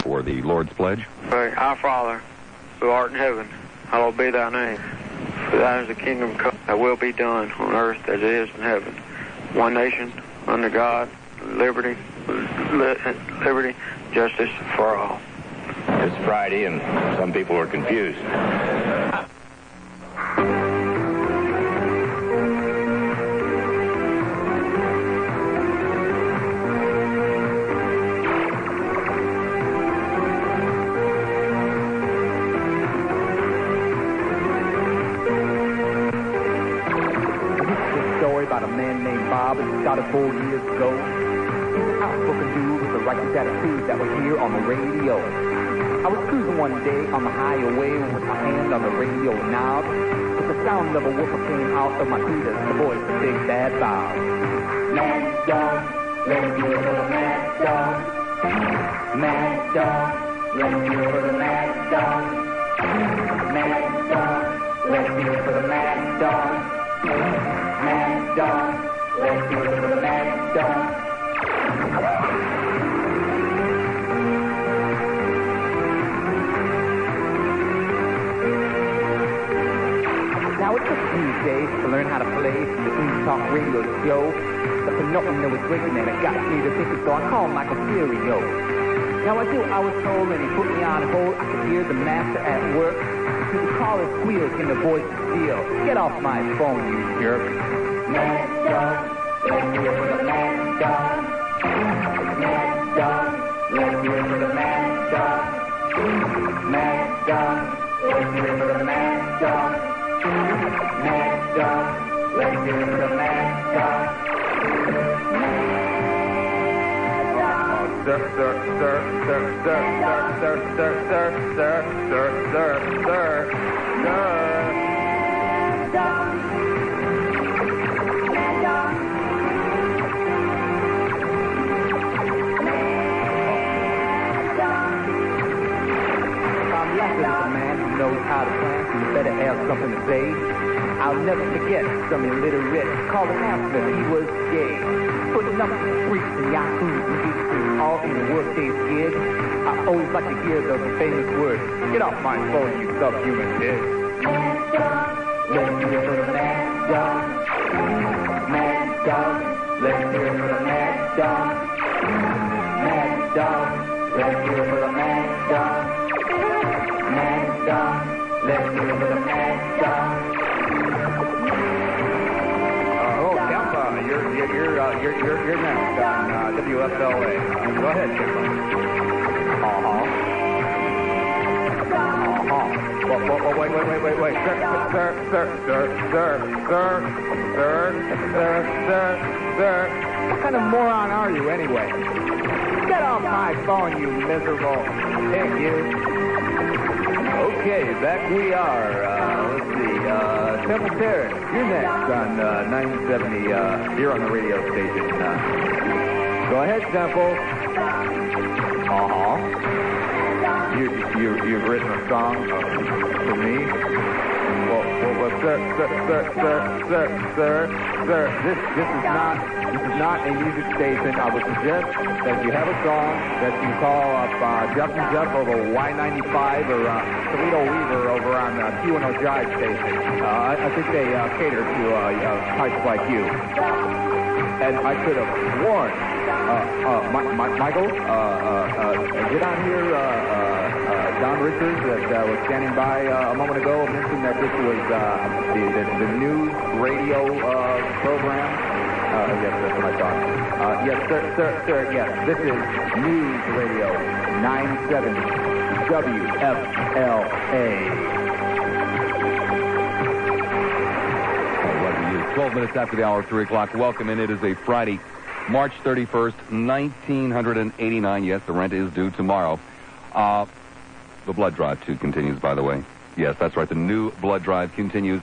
for the Lord's Pledge. Our Father, who art in heaven, hallowed be thy name. For thine is the kingdom come, that will be done on earth as it is in heaven. One nation, under God, liberty, justice for all. It's Friday, and some people are confused. About a man named Bob, and started 4 years ago. Outspoken dude with the righteous attitude that was here on the radio. I was cruising one day on the highway with my hand on the radio knob. With the sound of a whooper came out of my tweeters, the voice of Big Bad Bob. Mad dog, let's do it for the mad dog. Mad dog, let's do it for the mad dog. Mad dog, let's do it for the mad dog. Mad dog, let's do it for the mad dog. Now it took me days to learn how to play the Green Talk radio show, but for nothing that was breaking and it got me to thinking, so I called Michael Stereo. Now I was told, and he put me on hold. I could hear the master at work. To the caller squeal in the voice of steel. Get off my phone, you jerk. Mad dog, let's do it for the mad dog. Mad dog, let's do it for the mad dog. Mad dog, let's do it for the mad dog. Mad dog, let's do it for the mad dog. Knows how to plan, so you better have something to say. I'll never forget some illiterate calling after he was gay. Putting up freaks and yahoos and geeks all in a workday's gig. I always like to hear those famous words. Get off my phone, you subhuman pig. Mad dog, let's do it for the mad dog. Mad dog, let's do it for the mad dog. Mad dog, let's do it for the mad dog. Mad dog, let's do it for the mad dog. Kemp, you're next on WFLA. Go ahead, Kemp. Wait. Sir. What kind of moron are you, anyway? Get off my phone, you miserable pig, you. Okay, back we are. Let's see. Temple Terrace, you're next on 970 here on the radio station. Go ahead, Temple. You've written a song for me. Well, sir, this is not a music station. I would suggest that you have a song that you call up Jeff and Jeff over Y95 or Toledo Weaver over on Q&O Jive station. I think they cater to types like you. And I could have sworn, Michael, get on here. Don Richards that was standing by a moment ago mentioned that this was the news radio program. Yes, that's what I thought. Yes, sir, yes. This is News Radio 970 WFLA. 12 minutes after the hour, 3 o'clock. Welcome in. It is a Friday, March 31st, 1989. Yes, the rent is due tomorrow. The blood drive, too, continues, by the way. Yes, that's right. The new blood drive continues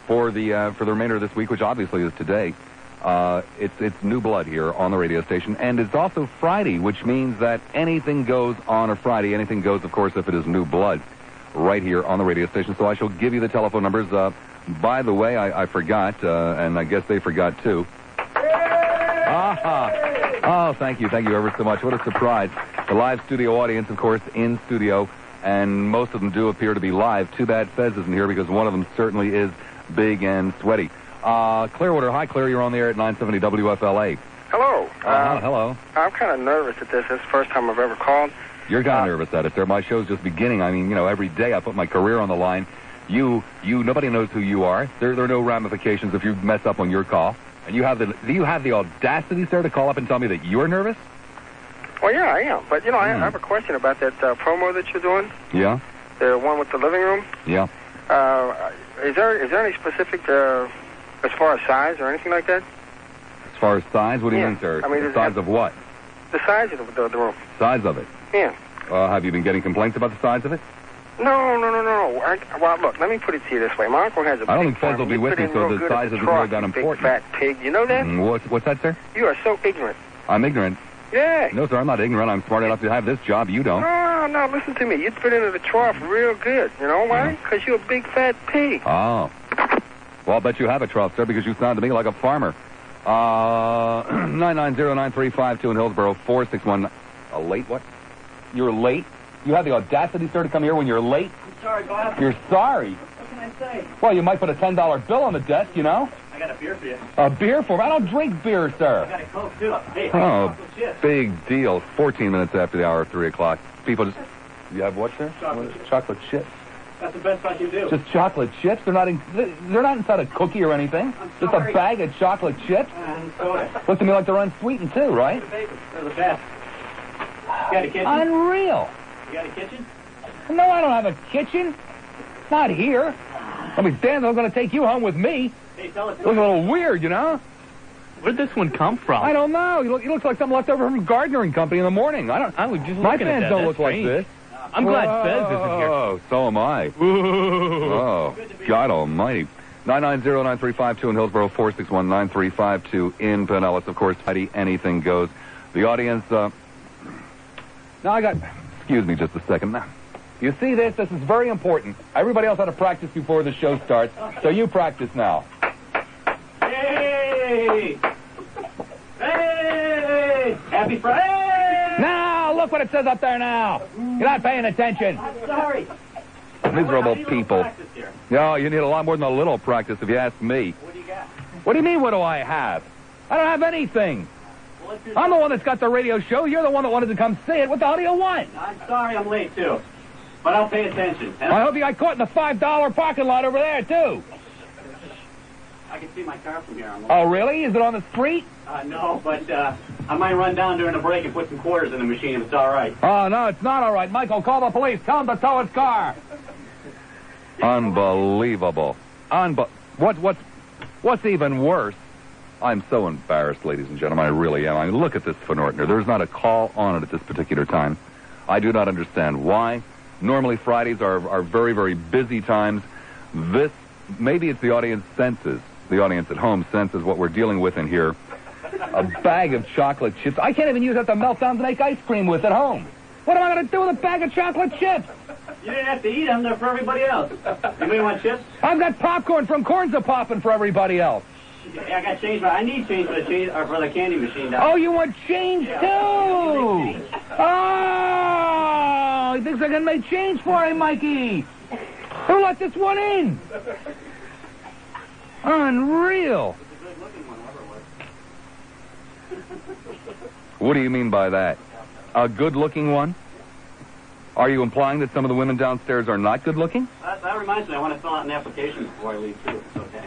for the remainder of this week, which obviously is today. It's new blood here on the radio station. And it's also Friday, which means that anything goes on a Friday. Anything goes, of course, if it is new blood right here on the radio station. So I shall give you the telephone numbers. By the way, I forgot, and I guess they forgot, too. Oh, thank you ever so much. What a surprise. The live studio audience, of course, in studio, and most of them do appear to be live. Too bad Fez isn't here because one of them certainly is big and sweaty. Clearwater, hi, Claire, you're on the air at 970 WFLA. Hello. Hello. I'm kind of nervous at this. This is the first time I've ever called. You're kind of nervous at it, sir. My show's just beginning. I mean, you know, every day I put my career on the line. Nobody knows who you are. There are no ramifications if you mess up on your call. And do you have the audacity, sir, to call up and tell me that you're nervous? Well, yeah, I am. But, I have a question about that promo that you're doing. Yeah? The one with the living room. Yeah. Is there any specific, as far as size or anything like that? As far as size? What do you mean, sir? I mean, the size of what? The size of the room. Size of it? Yeah. Have you been getting complaints about the size of it? No. Well, look, let me put it to you this way. My uncle has a big I don't think Fez farm. will be with me, so the size isn't really that important. Big fat pig. You know that? What's that, sir? You are so ignorant. I'm ignorant. Yeah. No, sir, I'm not ignorant. I'm smart enough to have this job. You don't. No, listen to me. You fit into the trough real good. You know why? Because you're a big fat pig. Oh. Well, I'll bet you have a trough, sir, because you sound to me like a farmer. 990-9352 in Hillsborough, 461. A late what? You're late? You have the audacity, sir, to come here when you're late? I'm sorry, Bob. You're sorry? What can I say? Well, you might put a $10 bill on the desk, you know? I got a beer for you. A beer for me? I don't drink beer, I sir. got a Coke, too. Hey, Oh, chocolate chips. big deal. 14 minutes after the hour of 3 o'clock. People just... You have what, sir? Chocolate chips. That's the best I can do. Just chocolate chips? They're not inside a cookie or anything. I'm Just a sorry. bag of chocolate chips? And soda. Looks to me like they're unsweetened, too, right? They're the best. You got a kitchen? Unreal. You got a kitchen? No, I don't have a kitchen. Not here. I mean, Dan, I'm going to take you home with me. Hey, tell us. It looks a little weird, you know? Where did this one come from? I don't know. He looks like something left over from Gardner and Company in the morning. I was just My looking at fans that. don't That's look strange. like this. I'm glad Fez isn't here. Oh, so am I. Whoa. Oh, God almighty. 990-9352 in Hillsborough, 461-9352 in Pinellas. Of course, anything goes. The audience, excuse me just a second. Now, you see this? This is very important. Everybody else had to practice before the show starts, so you practice now. Hey! Hey! Happy Friday! Now, look what it says up there now. You're not paying attention. I'm sorry. Miserable I need a little people. practice here. No, you need a lot more than a little practice if you ask me. What do you got? What do you mean, what do I have? I don't have anything. Well, if you're I'm the one that's got the radio show. You're the one that wanted to come see it. What the hell do you want? I'm sorry I'm late, too. But I'll pay attention. And I hope you got caught in the $5 parking lot over there, too. I can see my car from here. I'm Oh, really? Is it on the street? no, but I might run down during the break and put some quarters in the machine if it's all right. Oh, no, it's not all right. Michael, call the police. Tell them to tow his car. Unbelievable. What's even worse? I'm so embarrassed, ladies and gentlemen. I really am. I mean, look at this Van Ortner. There's not a call on it at this particular time. I do not understand why. Normally, Fridays are very, very busy times. Maybe it's the audience senses. The audience at home senses what we're dealing with in here. A bag of chocolate chips. I can't even use that to melt down to make ice cream with at home. What am I going to do with a bag of chocolate chips? You didn't have to eat them. They're for everybody else. Anybody want chips? I've got popcorn from Corns A-Poppin' for everybody else. Yeah, I got change, but I need change for the candy machine. Now. Oh, you want change too? Oh, he thinks I can make change for him, Mikey. Who let this one in? Unreal. It's a good-looking one, whoever it was. What do you mean by that? A good-looking one? Are you implying that some of the women downstairs are not good-looking? That reminds me, I want to fill out an application before I leave, too. It's okay.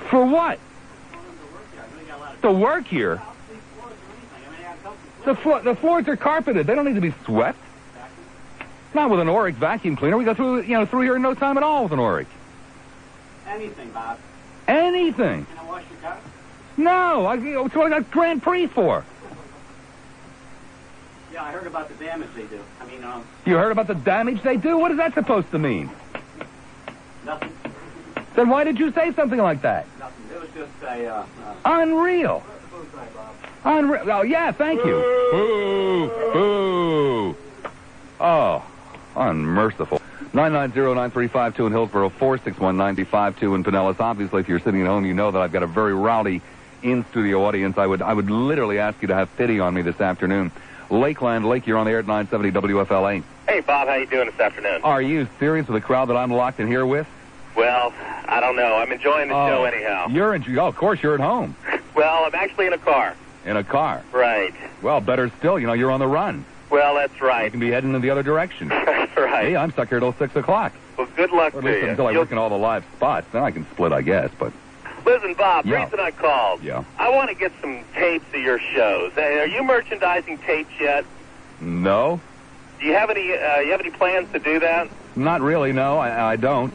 For what? I want them to work here. I really got a lot of To work here? I'll sleep floors or anything. I mean, I got a couple The floors are carpeted. They don't need to be swept. Not with an Oric vacuum cleaner. We go through here in no time at all with an Oric. Anything, Bob. Anything. Can I wash your car? No, that's what I got Grand Prix for. Yeah, I heard about the damage they do. I mean, You heard about the damage they do? What is that supposed to mean? nothing. Then why did you say something like that? Nothing. It was just a, Unreal. food fight, Bob. Unreal. Oh, yeah, thank you. Boo! Boo! Oh, unmerciful. 990-9352 in Hillsborough, 461-9052 in Pinellas. Obviously, if you're sitting at home, you know that I've got a very rowdy in-studio audience. I would literally ask you to have pity on me this afternoon. Lakeland. Lake, you're on the air at 970 WFLA. Hey, Bob, how you doing this afternoon? Are you serious with the crowd that I'm locked in here with? Well, I don't know. I'm enjoying the show anyhow. Of course, you're at home. Well, I'm actually in a car. In a car? Right. Well, better still, you're on the run. Well, that's You right. can be heading in the other direction. That's right. Hey, I'm stuck here till 6 o'clock. Well, good luck Or at to least you. until I work in all the live spots. Then I can split, I guess, but... Listen, Bob, Yeah. reason I called. Yeah. I want to get some tapes of your shows. Are you merchandising tapes yet? No? Do you have any plans to do that? Not really, no. I don't.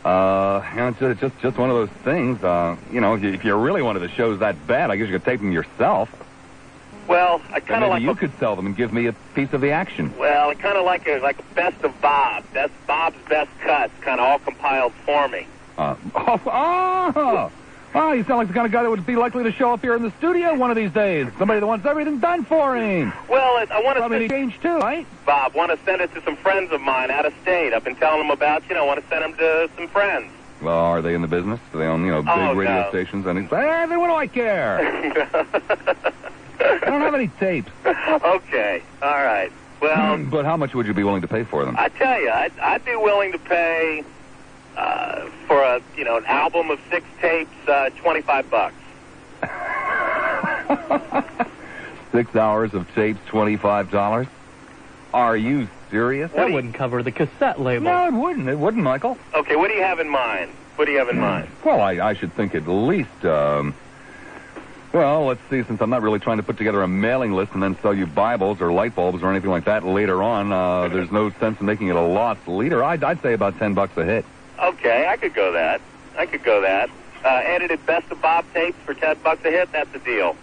It's just one of those things. If you really wanted the shows that bad, I guess you could tape them yourself. Well, I kind of Maybe like you could sell them and give me a piece of the action. Well, I kind of like a best of Bob. That's Bob's best cuts, kind of all compiled for me. You sound like the kind of guy that would be likely to show up here in the studio one of these days. Somebody that wants everything done for him. Well, I want Probably to need change too, right? Bob, want to send it to some friends of mine out of state. I've been telling them about, want to send them to some friends. Well, are they in the business? Do they own, big radio stations? And he's like, what do I care? I don't have any tapes. Okay, all right. Well, But how much would you be willing to pay for them? I tell you, I'd be willing to pay for an album of 6 tapes, $25. 6 hours of tapes, $25? Are you serious? That wouldn't cover the cassette label. No, it wouldn't. It wouldn't, Michael. Okay, what do you have in mind? Well, I should think at least, let's see, since I'm not really trying to put together a mailing list and then sell you Bibles or light bulbs or anything like that later on, there's no sense in making it a loss leader. I'd say about $10 a hit. Okay, I could go that. Edited best of Bob tapes for $10 a hit, that's a deal.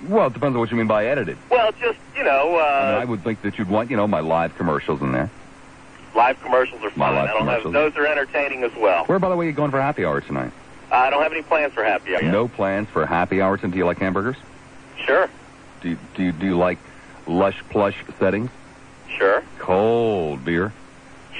Well, it depends on what you mean by edited. Well, just, I would think that you'd want, my live commercials in there. Live commercials are My fun. live commercials. Those are entertaining as well. Where, by the way, are you going for happy hour tonight? I don't have any plans for happy hour yet. No plans for happy hour tonight. Do you like hamburgers? Sure. Do you like lush plush settings? Sure. Cold beer?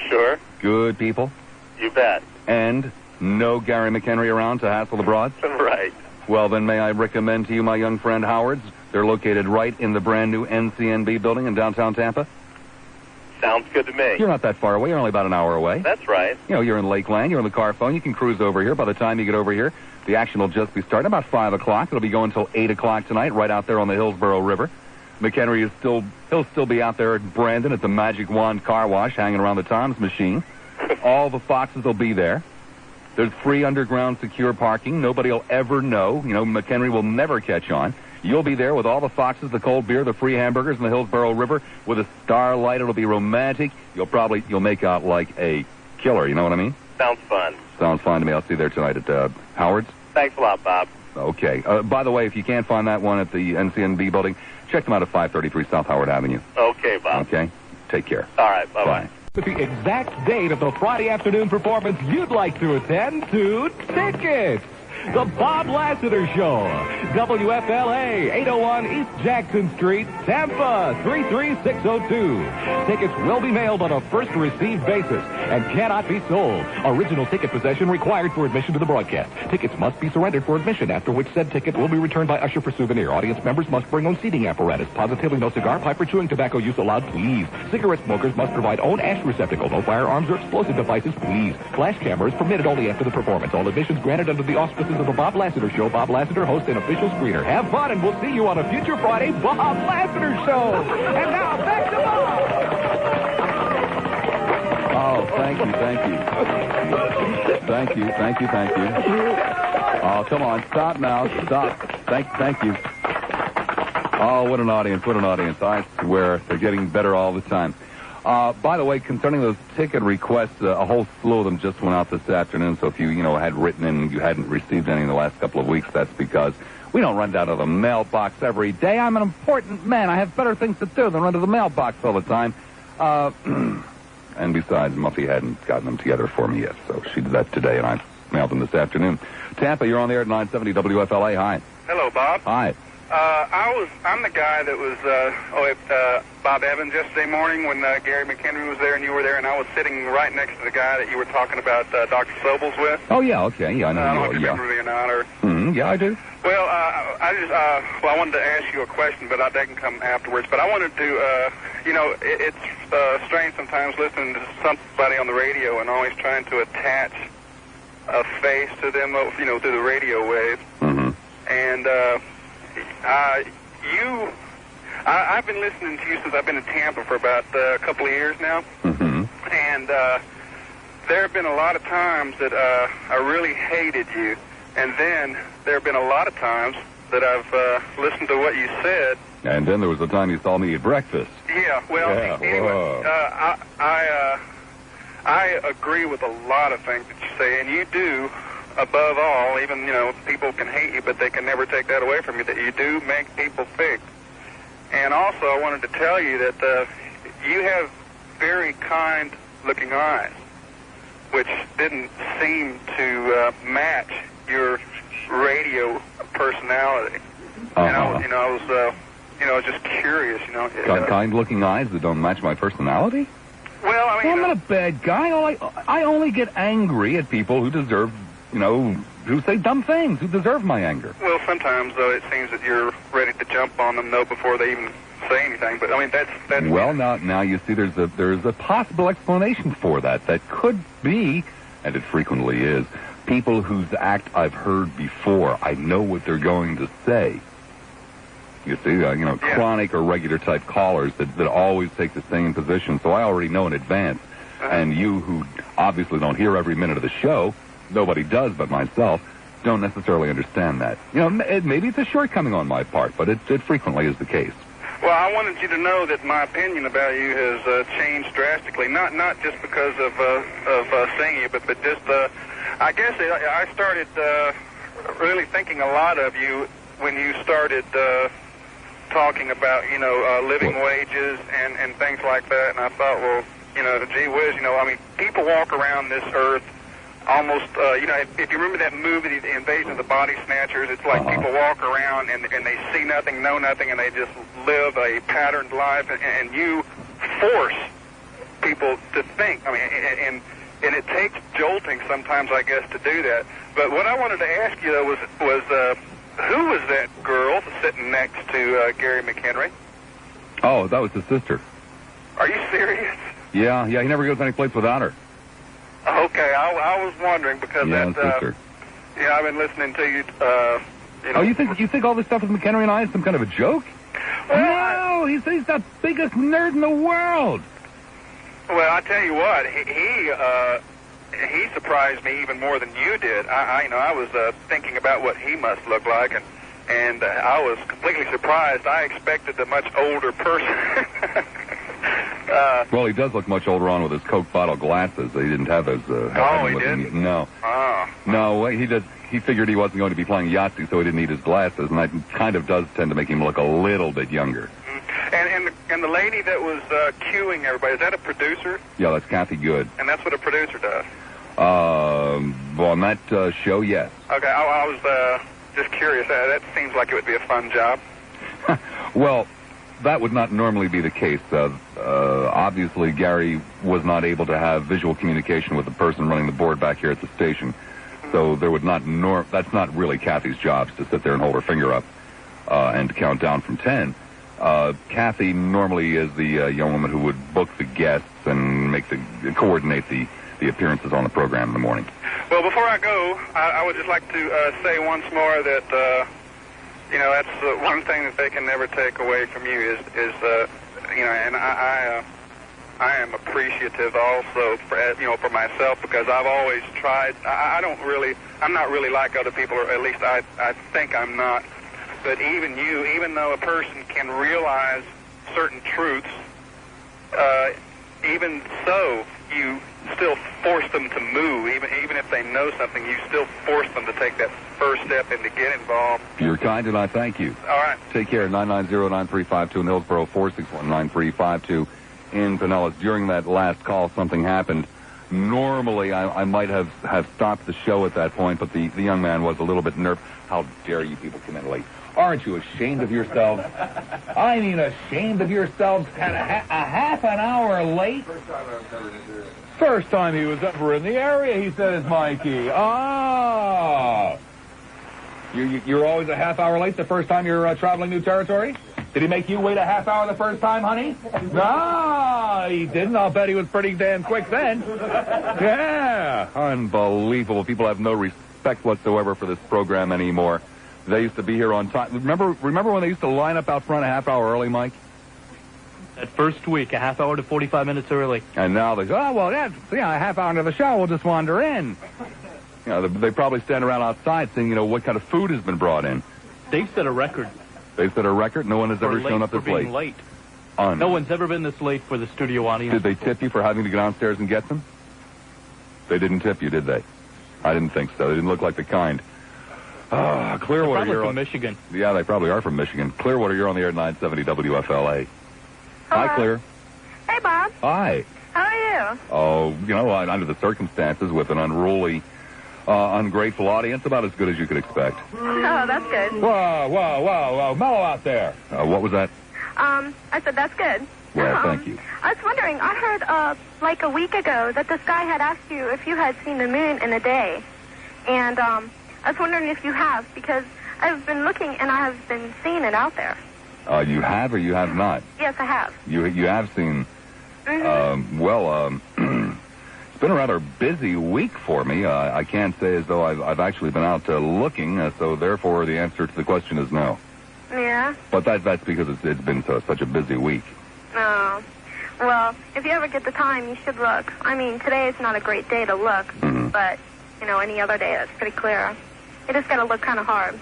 Sure. Good people? You bet. And no Gary McHenry around to hassle the broads? Right. Well, then may I recommend to you my young friend Howard's? They're located right in the brand new NCNB building in downtown Tampa. Sounds good to me. You're not that far away. You're only about an hour away. That's right. You're in Lakeland. You're on the car phone. You can cruise over here. By the time you get over here, the action will just be starting about 5 o'clock. It'll be going until 8 o'clock tonight, right out there on the Hillsborough River. McHenry he'll still be out there at Brandon at the Magic Wand Car Wash, hanging around the Tom's machine. All the Foxes will be there. There's free underground secure parking. Nobody will ever know. McHenry will never catch on. You'll be there with all the Foxes, the cold beer, the free hamburgers, and the Hillsborough River with a starlight. It'll be romantic. You'll make out like a killer. You know what I mean? Sounds fun. Sounds fine to me. I'll see you there tonight at Howard's. Thanks a lot, Bob. Okay. By the way, if you can't find that one at the NCNB building, check them out at 533 South Howard Avenue. Okay, Bob. Okay? Take care. All right. Bye-bye. With the exact date of the Friday afternoon performance you'd like to attend to tickets. The Bob Lassiter Show, WFLA, 801 East Jackson Street, Tampa, 33602. Tickets will be mailed on a first-received basis and cannot be sold. Original ticket possession required for admission to the broadcast. Tickets must be surrendered for admission, after which said ticket will be returned by usher for souvenir. Audience members must bring own seating apparatus. Positively no cigar, pipe, or chewing tobacco use allowed, please. Cigarette smokers must provide own ash receptacle. No firearms or explosive devices, please. Flash cameras permitted only after the performance. All admissions granted under the auspices of the Bob Lassiter Show. Bob Lassiter, host and official screener. Have fun, and we'll see you on a future Friday Bob Lassiter Show. And now, back to Bob. Oh, thank you. Thank you. Oh, come on. Stop now. Stop. Thank you. Oh, what an audience. I swear, they're getting better all the time. By the way, concerning those ticket requests, a whole slew of them just went out this afternoon. So if you had written in and you hadn't received any in the last couple of weeks, that's because we don't run down to the mailbox every day. I'm an important man. I have better things to do than run to the mailbox all the time. And besides, Muffy hadn't gotten them together for me yet, so she did that today, and I mailed them this afternoon. Tampa, you're on the air at 970 WFLA. Hi. Hello, Bob. Hi. I'm the guy that was at Bob Evans yesterday morning when Gary McHenry was there and you were there, and I was sitting right next to the guy that you were talking about Dr. Sobel's with. Oh, yeah, okay. Yeah, I know I don't know you. if you remember me or not. Or... Yeah, I do. Well, I wanted to ask you a question, but that can come afterwards. But I wanted to, it's strange sometimes listening to somebody on the radio and always trying to attach a face to them, through the radio wave. Mm-hmm. And I've been listening to you since I've been in Tampa for about a couple of years now. Mm-hmm. And there have been a lot of times that I really hated you. And then there have been a lot of times that I've listened to what you said. And then there was the time you saw me at breakfast. Yeah, well, anyway, I agree with a lot of things that you say, and you do, above all, even, people can hate you, but they can never take that away from you, that you do make people think. And also, I wanted to tell you that you have very kind-looking eyes, which didn't seem to match your radio personality. Uh-huh. And I was just curious, Kind-looking eyes that don't match my personality? Well, I mean... I'm not a bad guy. I only get angry at people who deserve, who say dumb things, who deserve my anger. Well, sometimes, though, it seems that you're ready to jump on them, though, before they even say anything. But, I mean, that's... Well, now you see, there's a possible explanation for that. That could be, and it frequently is, people whose act I've heard before. I know what they're going to say. You see, chronic or regular type callers that always take the same position, so I already know in advance. And you, who obviously don't hear every minute of the show, nobody does but myself, don't necessarily understand that. Maybe it's a shortcoming on my part, but it frequently is the case. Well, I wanted you to know that my opinion about you has changed drastically. Not just because of seeing you, but just I guess I started really thinking a lot of you when you started talking about living wages and things like that. And I thought, well, gee whiz, people walk around this earth almost, if you remember that movie, The Invasion of the Body Snatchers, it's like people walk around and they see nothing, know nothing, and they just live a patterned life, and you force people to think. I mean, and it takes jolting sometimes, I guess, to do that. But what I wanted to ask you, though, was who was that girl sitting next to Gary McHenry? Oh, that was his sister. Are you serious? Yeah, he never goes any place without her. Okay, I was wondering because sister. Yeah, I've been listening to you. Oh, you think all this stuff with McHenry and I is some kind of a joke? Well, no, he's the biggest nerd in the world. Well, I tell you what, he surprised me even more than you did. I was thinking about what he must look like, and I was completely surprised. I expected a much older person. Well, he does look much older on with his Coke bottle glasses. He didn't have those. He didn't? No. Oh. No, he figured he wasn't going to be playing Yahtzee, so he didn't need his glasses, and that kind of does tend to make him look a little bit younger. And the lady that was cueing everybody, is that a producer? Yeah, that's Kathy Good. And that's what a producer does? On that show, yes. Okay, I was just curious. That seems like it would be a fun job. Well, that would not normally be the case. Obviously, Gary was not able to have visual communication with the person running the board back here at the station. So there would not that's not really Kathy's job, to sit there and hold her finger up and to count down from 10. Kathy normally is the young woman who would book the guests and coordinate the appearances on the program in the morning. Well, before I go, I would just like to say once more that that's one thing that they can never take away from you is and I am appreciative also for myself, because I've always tried. I'm not really like other people, or at least I think I'm not. But even though a person can realize certain truths, even so, you still force them to move. Even if they know something, you still force them to take that first step and to get involved. You're kind, and I thank you. All right. Take care. 990-9352 in Hillsborough, 461-9352 in Pinellas. During that last call, something happened. Normally, I might have stopped the show at that point, but the young man was a little bit nervous. How dare you people come in late? Aren't you ashamed of yourselves? I mean, ashamed of yourselves? Kind of a half an hour late? First time he was ever in the area, he says, Mikey. Ah. You're always a half hour late the first time you're traveling new territory? Did he make you wait a half hour the first time, honey? No, he didn't. I'll bet he was pretty damn quick then. Yeah. Unbelievable. People have no respect whatsoever for this program anymore. They used to be here on time. Remember when they used to line up out front a half hour early, Mike? That first week, a half hour to 45 minutes early. And now they say, oh, well, yeah, a half hour into the show, we'll just wander in. You know, they probably stand around outside saying, you know, what kind of food has been brought in. They've set a record. They've set a record? No one has ever shown up this late? Late. No one's ever been this late for the studio audience. Did they tip you for having to get downstairs and get them? They didn't tip you, did they? I didn't think so. They didn't look like the kind. Clearwater, you're from Michigan. Yeah, they probably are from Michigan. Clearwater, you're on the air at 970 WFLA. Hello. Hi, Clear. Hey, Bob. Hi. How are you? Oh, you know, under the circumstances, with an unruly, ungrateful audience, about as good as you could expect. Oh, that's good. Whoa. Mellow out there. What was that? I said that's good. Well, thank you. I was wondering, I heard, like a week ago, that this guy had asked you if you had seen the moon in a day. And, I was wondering if you have, because I've been looking and I have been seeing it out there. You have or you have not? Yes, I have. You have seen. Mm-hmm. It's been a rather busy week for me. I can't say as though I've actually been out looking, so therefore the answer to the question is no. Yeah? But that's because it's been such a busy week. Oh. Well, if you ever get the time, you should look. I mean, today is not a great day to look, but, you know, any other day that's pretty clear. You just got to look kind of hard.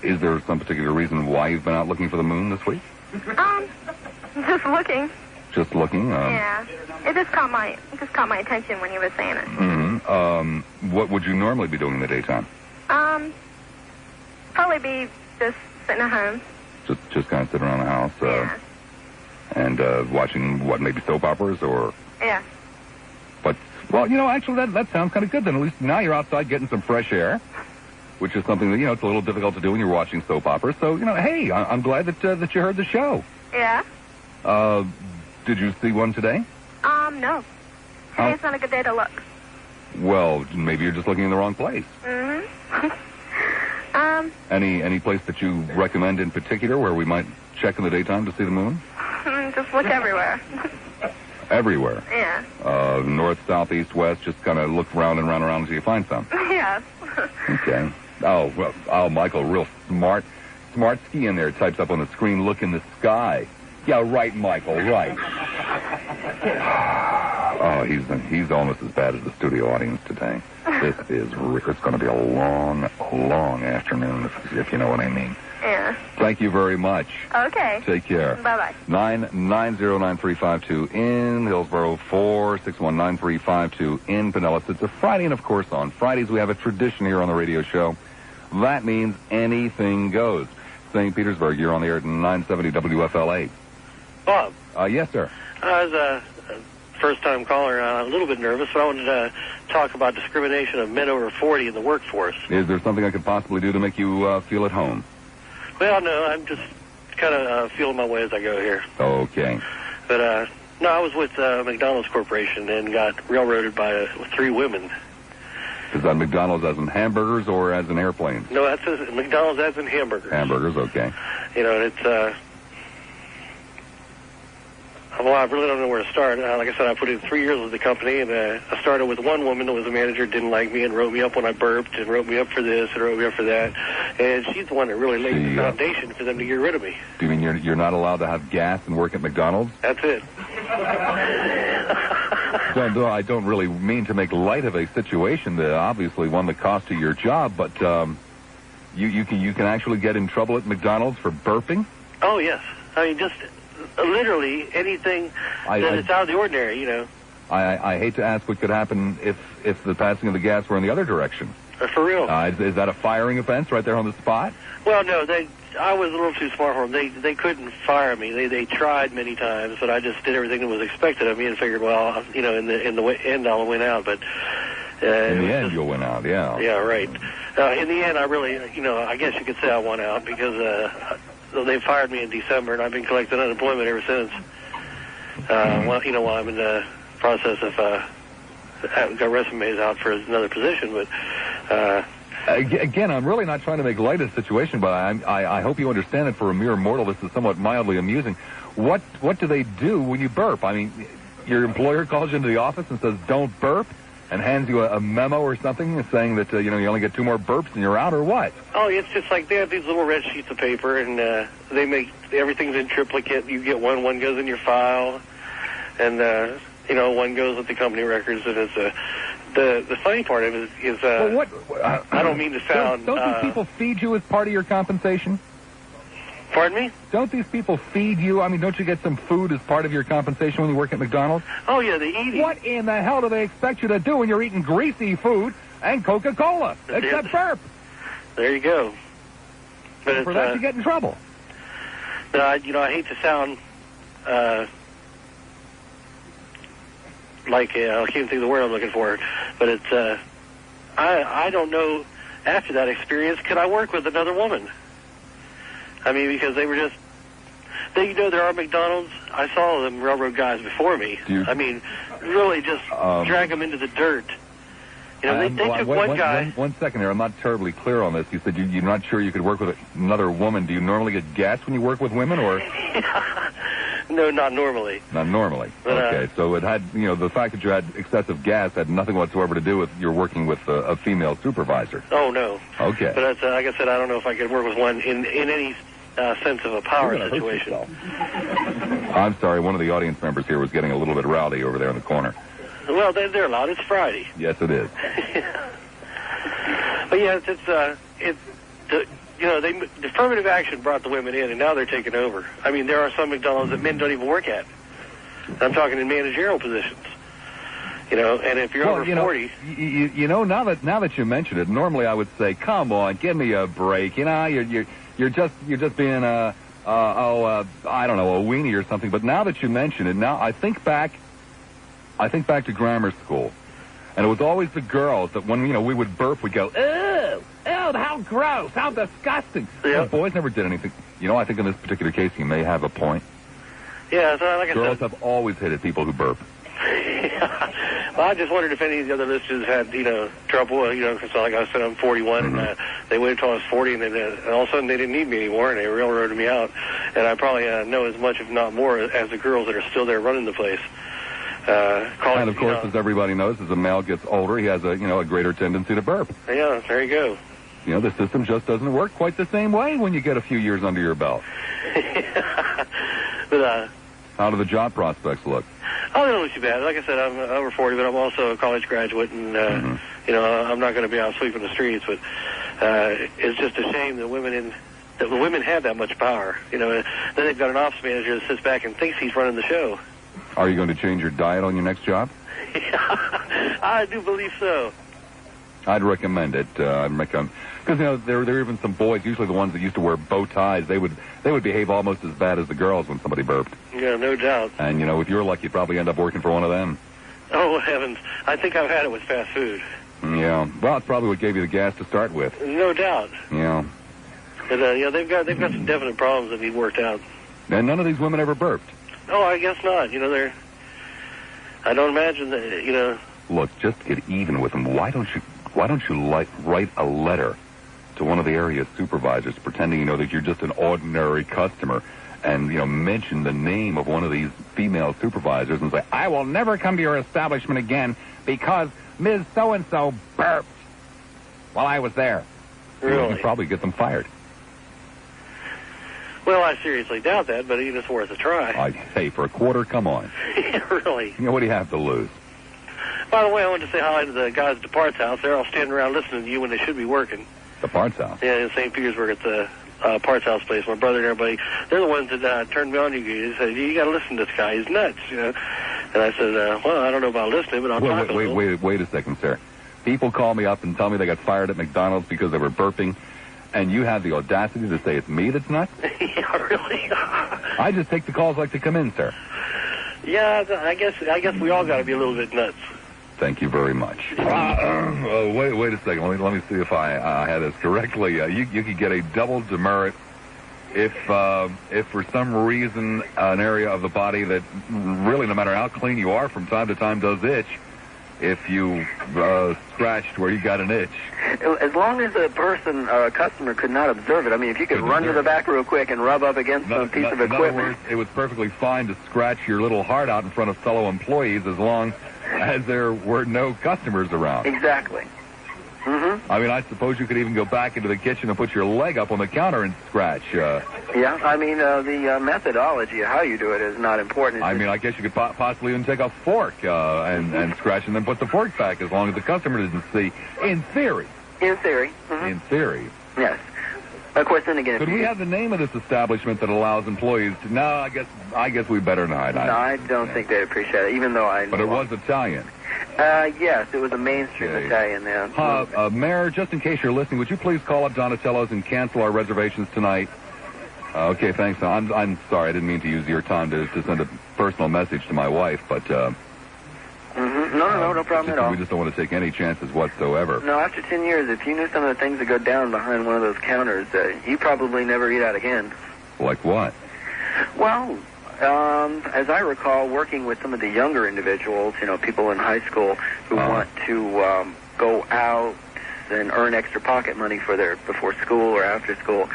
Is there some particular reason why you've been out looking for the moon this week? Just looking. Just looking? Yeah. It just caught my attention when you were saying it. Mm-hmm. What would you normally be doing in the daytime? Probably be just sitting at home. Just kind of sitting around the house? Yeah. And watching, maybe soap operas or... Yeah. But, well, you know, actually, that sounds kind of good then. At least now you're outside getting some fresh air, which is something that, you know, it's a little difficult to do when you're watching soap operas. So, you know, hey, I'm glad that you heard the show. Yeah? Did you see one today? No. Today's not a good day to look. Well, maybe you're just looking in the wrong place. Mm-hmm. Any place that you recommend in particular where we might check in the daytime to see the moon? Just look everywhere. Everywhere? Yeah. North, south, east, west, just kind of look round and round and round until you find some. Yes. Okay. Oh, Michael, real smart ski in there types up on the screen, look in the sky. Yeah, right, Michael, right. Oh, he's almost as bad as the studio audience today. It's going to be a long, long afternoon, if you know what I mean. Yeah. Thank you very much. Okay. Take care. Bye-bye. 9909352 in Hillsborough, 4619352 in Pinellas. It's a Friday, and of course, on Fridays we have a tradition here on the radio show. That means anything goes. St. Petersburg, you're on the air at 970 WFLA. Bob. Yes, sir. I was a first-time caller, a little bit nervous, but I wanted to talk about discrimination of men over 40 in the workforce. Is there something I could possibly do to make you feel at home? Well, no, I'm just kind of feeling my way as I go here. Okay. But, no, I was with McDonald's Corporation and got railroaded by 3 women. Is that McDonald's as in hamburgers or as in airplanes? No, that's McDonald's as in hamburgers. Hamburgers, okay. You know, and it's... Well, I really don't know where to start. Like I said, I put in 3 years with the company, and I started with one woman that was a manager, didn't like me, and wrote me up when I burped, and wrote me up for this, and wrote me up for that. And she's the one that really laid the foundation for them to get rid of me. Do you mean you're not allowed to have gas and work at McDonald's? That's it. I don't really mean to make light of a situation that obviously one that cost you your job, but you can actually get in trouble at McDonald's for burping? Oh, yes. I mean, just... literally anything that is out of the ordinary, you know. I hate to ask what could happen if the passing of the gas were in the other direction. For real. Is that a firing offense right there on the spot? Well, no, I was a little too smart for them. They couldn't fire me. They tried many times, but I just did everything that was expected of me and figured, well, you know, in the end I'll win out. But In the end, you'll win out, yeah. Yeah, right. In the end, I really, I guess you could say I won out because they fired me in December, and I've been collecting unemployment ever since. While I'm in the process of got resumes out for another position, but. Again, I'm really not trying to make light of the situation, but I hope you understand that for a mere mortal, this is somewhat mildly amusing. What do they do when you burp? I mean, your employer calls you into the office and says, don't burp, and hands you a memo or something saying that, you only get 2 more burps and you're out, or what? Oh, it's just like they have these little red sheets of paper, and they make everything's in triplicate. You get one goes in your file, and, one goes with the company records, and it's the funny part of it is I don't mean to sound... Don't these people feed you as part of your compensation? Pardon me? Don't these people feed you? I mean, don't you get some food as part of your compensation when you work at McDonald's? Oh, yeah, they eat. What in the hell do they expect you to do when you're eating greasy food and Coca-Cola, except burp? There you go. But for that, you get in trouble. No, I hate to sound... I can't think of the word I'm looking for, but it's, I don't know, after that experience, could I work with another woman? I mean, because they were just, there are McDonald's, I saw them railroad guys before me. I mean, really just drag them into the dirt. They took one guy. One second here, I'm not terribly clear on this. You said you're not sure you could work with another woman. Do you normally get gas when you work with women, or? No, not normally. Not normally. But, okay, so it had, the fact that you had excessive gas had nothing whatsoever to do with your working with a female supervisor. Oh, no. Okay. But that's, like I said, I don't know if I could work with one in any sense of a power situation. I'm sorry, one of the audience members here was getting a little bit rowdy over there in the corner. Well, they're allowed. It's Friday. Yes, it is. But yeah, the affirmative action brought the women in, and now they're taking over. I mean, there are some McDonald's that men don't even work at. I'm talking in managerial positions. And if you're over 40... now that you mention it, normally I would say, come on, give me a break. You're just being I don't know, a weenie or something. But now that you mention it, now I think back to grammar school. And it was always the girls that when, we would burp, we'd go, ew, how gross, how disgusting. Yeah. The boys never did anything. I think in this particular case, you may have a point. Yeah, so like I said... Girls have always hated people who burp. Well, I just wondered if any of the other listeners had, trouble, because like I said, I'm 41, and they waited until I was 40, and then all of a sudden they didn't need me anymore, and they railroaded me out. And I probably know as much, if not more, as the girls that are still there running the place. And of course, as everybody knows, as a male gets older, he has a greater tendency to burp. Yeah, there you go. The system just doesn't work quite the same way when you get a few years under your belt. But, how do the job prospects look? Oh, they don't look too bad. Like I said, I'm over 40, but I'm also a college graduate, and, I'm not going to be out sweeping the streets, but it's just a shame that the women have that much power. Then they've got an office manager that sits back and thinks he's running the show. Are you going to change your diet on your next job? I do believe so. I'd recommend it. Because there are even some boys, usually the ones that used to wear bow ties. They would behave almost as bad as the girls when somebody burped. Yeah, no doubt. And with your luck, you'd probably end up working for one of them. Oh heavens! I think I've had it with fast food. Yeah, well, it's probably what gave you the gas to start with. No doubt. Yeah. But they've got some definite problems that need worked out. And none of these women ever burped. Oh, I guess not. I don't imagine that. Look, just to get even with them, why don't you write a letter to one of the area supervisors, pretending that you're just an ordinary customer, and mention the name of one of these female supervisors and say, I will never come to your establishment again because Ms. So-and-so burped while I was there. Really? You'd probably get them fired. Well, I seriously doubt that, but it's worth a try. Hey, for a quarter, come on. Really? What do you have to lose? By the way, I wanted to say hi to the guys at the parts house. They're all standing around listening to you when they should be working. The parts house? Yeah, in St. Petersburg at the parts house place. My brother and everybody, they're the ones that turned me on to you. They said, you got to listen to this guy. He's nuts, And I said, well, I don't know about listening, but I'll talk to him. Wait a second, sir. People call me up and tell me they got fired at McDonald's because they were burping, and you have the audacity to say it's me that's nuts? Yeah, really? I just take the calls like they come in, sir. Yeah, I guess we all got to be a little bit nuts. Thank you very much. Wait a second. Let me see if I had this correctly. You could get a double demerit if for some reason an area of the body that really, no matter how clean you are, from time to time does itch. If you scratched where you got an itch. As long as a person or a customer could not observe it. I mean, if you could run to the back real quick and rub up against some piece of equipment. In other words, it was perfectly fine to scratch your little heart out in front of fellow employees as long as there were no customers around. Exactly. Mm-hmm. I mean, I suppose you could even go back into the kitchen and put your leg up on the counter and scratch. Yeah, I mean, the methodology of how you do it is not important. I mean, I guess you could possibly even take a fork and scratch and then put the fork back as long as the customer didn't see. In theory. In theory. Mm-hmm. In theory. Yes. Of course, then again... Could we have the name of this establishment that allows employees to... No, I guess we better not. No, I don't think they'd appreciate it, even though I... But it was Italian. Yes, it was a mainstream Italian there. Mayor, just in case you're listening, would you please call up Donatello's and cancel our reservations tonight? Okay, thanks. I'm sorry, I didn't mean to use your time to send a personal message to my wife, but... No problem at all. We just don't want to take any chances whatsoever. No, after 10 years, if you knew some of the things that go down behind one of those counters, you probably never eat out again. Like what? Well, as I recall, working with some of the younger individuals, people in high school who want to go out and earn extra pocket money for before school or after school,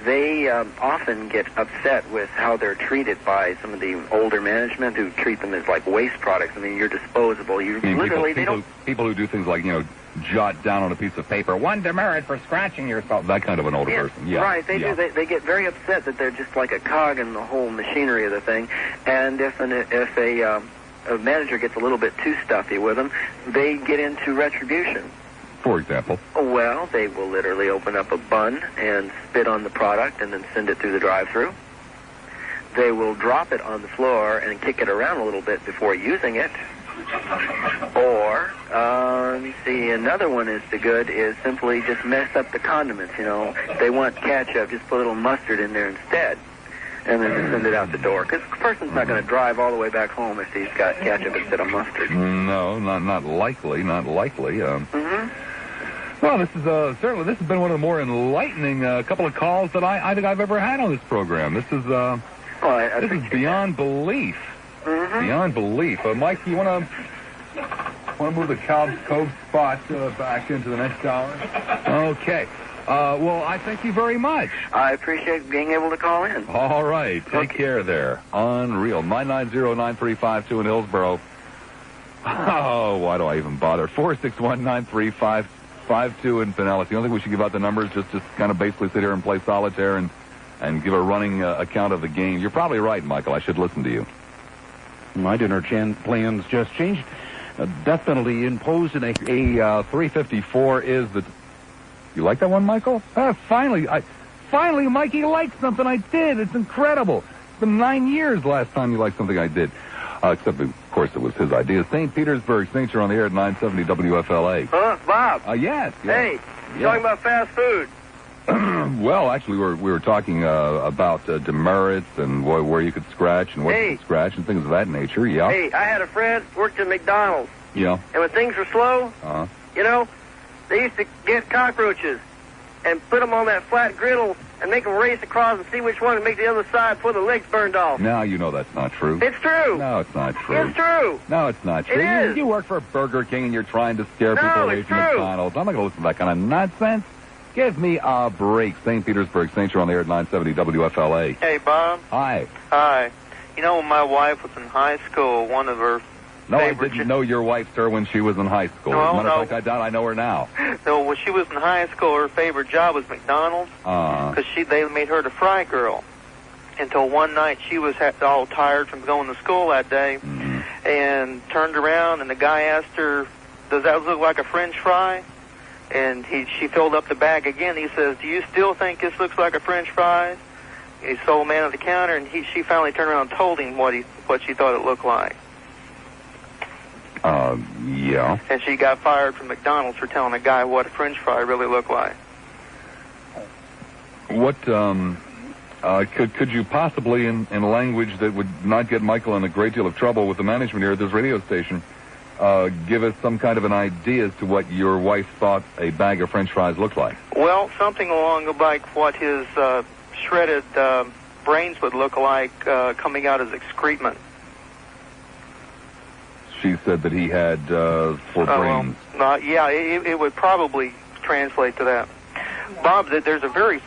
they often get upset with how they're treated by some of the older management who treat them as like waste products. I mean, you're disposable. You literally people who do things like jot down on a piece of paper 1 demerit for scratching yourself. That kind of an older person. Yeah, right. They do. They get very upset that they're just like a cog in the whole machinery of the thing. And if a manager gets a little bit too stuffy with them, they get into retribution. For example? Well, they will literally open up a bun and spit on the product and then send it through the drive-thru. They will drop it on the floor and kick it around a little bit before using it. Or, another one is simply just mess up the condiments, They want ketchup, just put a little mustard in there instead. And then just send it out the door. Because the person's not going to drive all the way back home if he's got ketchup instead of mustard. No, not likely. Well, this is this has been one of the more enlightening couple of calls that I think I've ever had on this program. This is this is beyond belief. Mm-hmm. Beyond belief. Mike, you want to move the Cobb's Cove spot back into the next hour? Okay. Well, I thank you very much. I appreciate being able to call in. All right. Take care there. Unreal. 990-9352 in Hillsborough. Oh, why do I even bother? 461-9352 in Pinellas. You don't think we should give out the numbers? Just kind of basically sit here and play solitaire and give a running account of the game. You're probably right, Michael. I should listen to you. My dinner plans just changed. Death penalty imposed in a 354 is the... You like that one, Michael? Finally, Mikey liked something I did. It's incredible. It's been 9 years last time you liked something I did. Except, of course, it was his idea. St. Petersburg, St. You're on the air at 970 WFLA. Huh, Bob? Yes. Hey, talking about fast food. Well, actually, we were talking about demerits and where you could scratch and what you could scratch and things of that nature, yeah. Hey, I had a friend worked at McDonald's. Yeah. And when things were slow, they used to get cockroaches and put them on that flat griddle and make them race across and see which one would make the other side before the legs burned off. Now you know that's not true. It's true. No, it's not true. It's true. No, it's not true. It is. You work for Burger King and you're trying to scare people away from McDonald's. I'm not going to listen to that kind of nonsense. Give me a break. St. Petersburg, St. You're on the air at 970 WFLA. Hey, Bob. Hi. Hi. When my wife was in high school, one of her I didn't know your wife, sir, when she was in high school. As a matter of fact, I doubt I know her now. No, when she was in high school, her favorite job was McDonald's because they made her the fry girl. Until one night she was all tired from going to school that day and turned around and the guy asked her, "Does that look like a French fry?" And she filled up the bag again. He says, "Do you still think this looks like a French fry?" He told the man at the counter, and she finally turned around and told him what she thought it looked like. Yeah. And she got fired from McDonald's for telling a guy what a French fry really looked like. What, could you possibly, in language that would not get Michael in a great deal of trouble with the management here at this radio station, give us some kind of an idea as to what your wife thought a bag of French fries looked like? Well, something along like what his shredded brains would look like coming out as excrement. She said that he had 4 brains. Yeah, it would probably translate to that. Bob, there's a very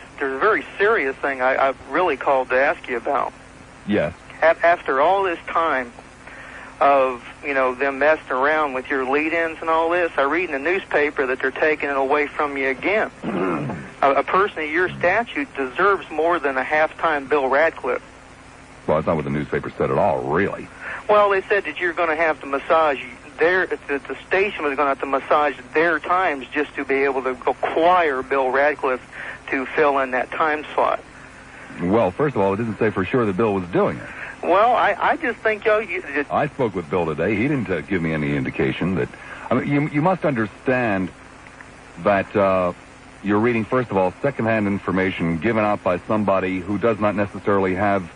serious thing I really called to ask you about. Yes. After all this time of, them messing around with your lead-ins and all this, I read in the newspaper that they're taking it away from you again. A person of your stature deserves more than a half-time Bill Radcliffe. Well, that's not what the newspaper said at all, really. Well, they said that you're going to have to massage the station was going to have to massage their times just to be able to acquire Bill Radcliffe to fill in that time slot. Well, first of all, it didn't say for sure that Bill was doing it. Well, I just think, I spoke with Bill today. He didn't give me any indication that... I mean, you must understand that you're reading, first of all, secondhand information given out by somebody who does not necessarily have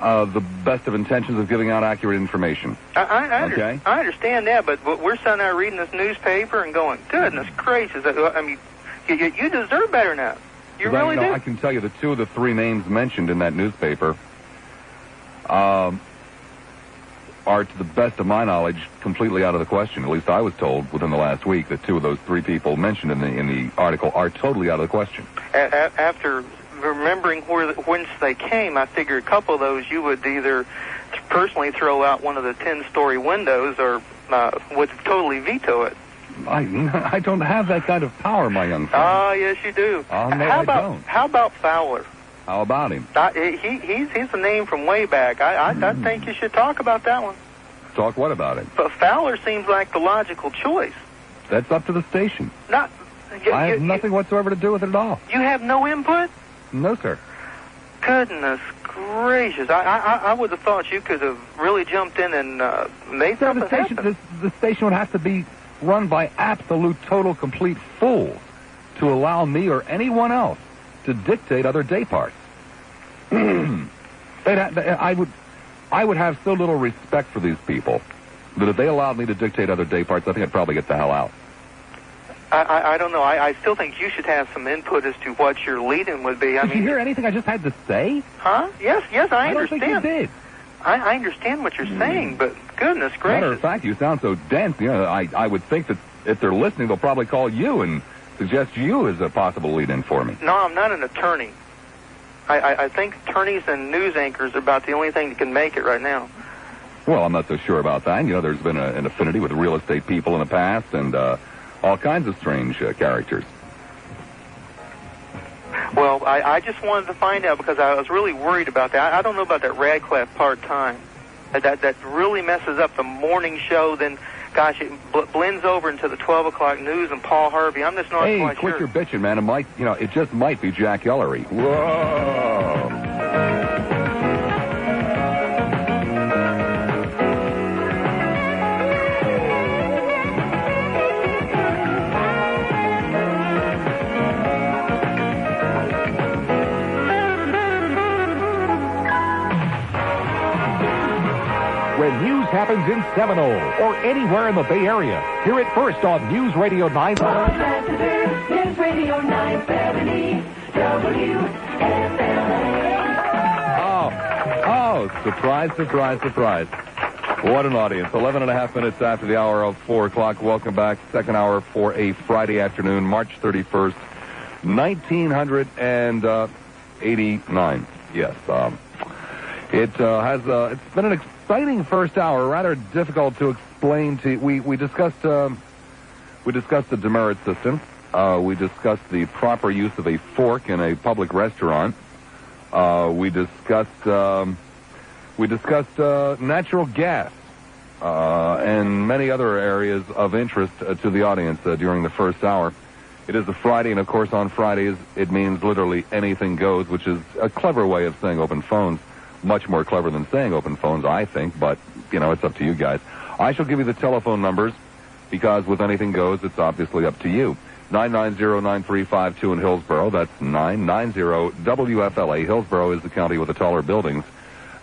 the best of intentions of giving out accurate information. I understand that, but we're sitting there reading this newspaper and going, goodness gracious, I mean, you deserve better than that. You really do. I can tell you that 2 of the 3 names mentioned in that newspaper are, to the best of my knowledge, completely out of the question. At least I was told within the last week that 2 of those 3 people mentioned in the article are totally out of the question. After remembering whence they came, I figured a couple of those you would either personally throw out one of the 10-story windows or would totally veto it. I don't have that kind of power, my young friend. Oh, yes, you do. Oh, no, I don't. How about Fowler? How about him? He's a name from way back. I think you should talk about that one. Talk what about him? But Fowler seems like the logical choice. That's up to the station. I have nothing whatsoever to do with it at all. You have no input? No, sir. Goodness gracious. I would have thought you could have really jumped in and made something happen. The station would have to be run by absolute, total, complete fools to allow me or anyone else to dictate other day parts. I would have so little respect for these people that if they allowed me to dictate other day parts, I think I'd probably get the hell out. I don't know. I still think you should have some input as to what your lead-in would be. Did you hear anything I just had to say? Huh? Yes, I understand. I don't think you did. I understand what you're saying, but goodness gracious. Matter of fact, you sound so dense. I would think that if they're listening, they'll probably call you and suggest you as a possible lead-in for me. No, I'm not an attorney. I think attorneys and news anchors are about the only thing that can make it right now. Well, I'm not so sure about that. There's been an affinity with real estate people in the past and all kinds of strange characters. Well, I just wanted to find out because I was really worried about that. I don't know about that Radcliffe part-time. That really messes up the morning show. Then, gosh, it blends over into the 12 o'clock news and Paul Harvey. I'm just not quite sure. Hey, quit your bitching, man. It might, it just might be Jack Ellery. Whoa. When news happens in Seminole or anywhere in the Bay Area, hear it first on News Radio 970. News Radio 970, WFLA. Oh, surprise, surprise, surprise. What an audience. 11 and a half minutes after the hour of 4 o'clock. Welcome back. Second hour for a Friday afternoon, March 31st, 1989. Yes. It's been an exciting first hour, rather difficult to explain to you. We discussed the demerit system. We discussed the proper use of a fork in a public restaurant. We discussed natural gas and many other areas of interest to the audience during the first hour. It is a Friday, and of course on Fridays it means literally anything goes, which is a clever way of saying open phones. Much more clever than saying open phones, I think, but, it's up to you guys. I shall give you the telephone numbers, because with anything goes, it's obviously up to you. 990-9352 in Hillsborough. That's 990-WFLA. Hillsborough is the county with the taller buildings.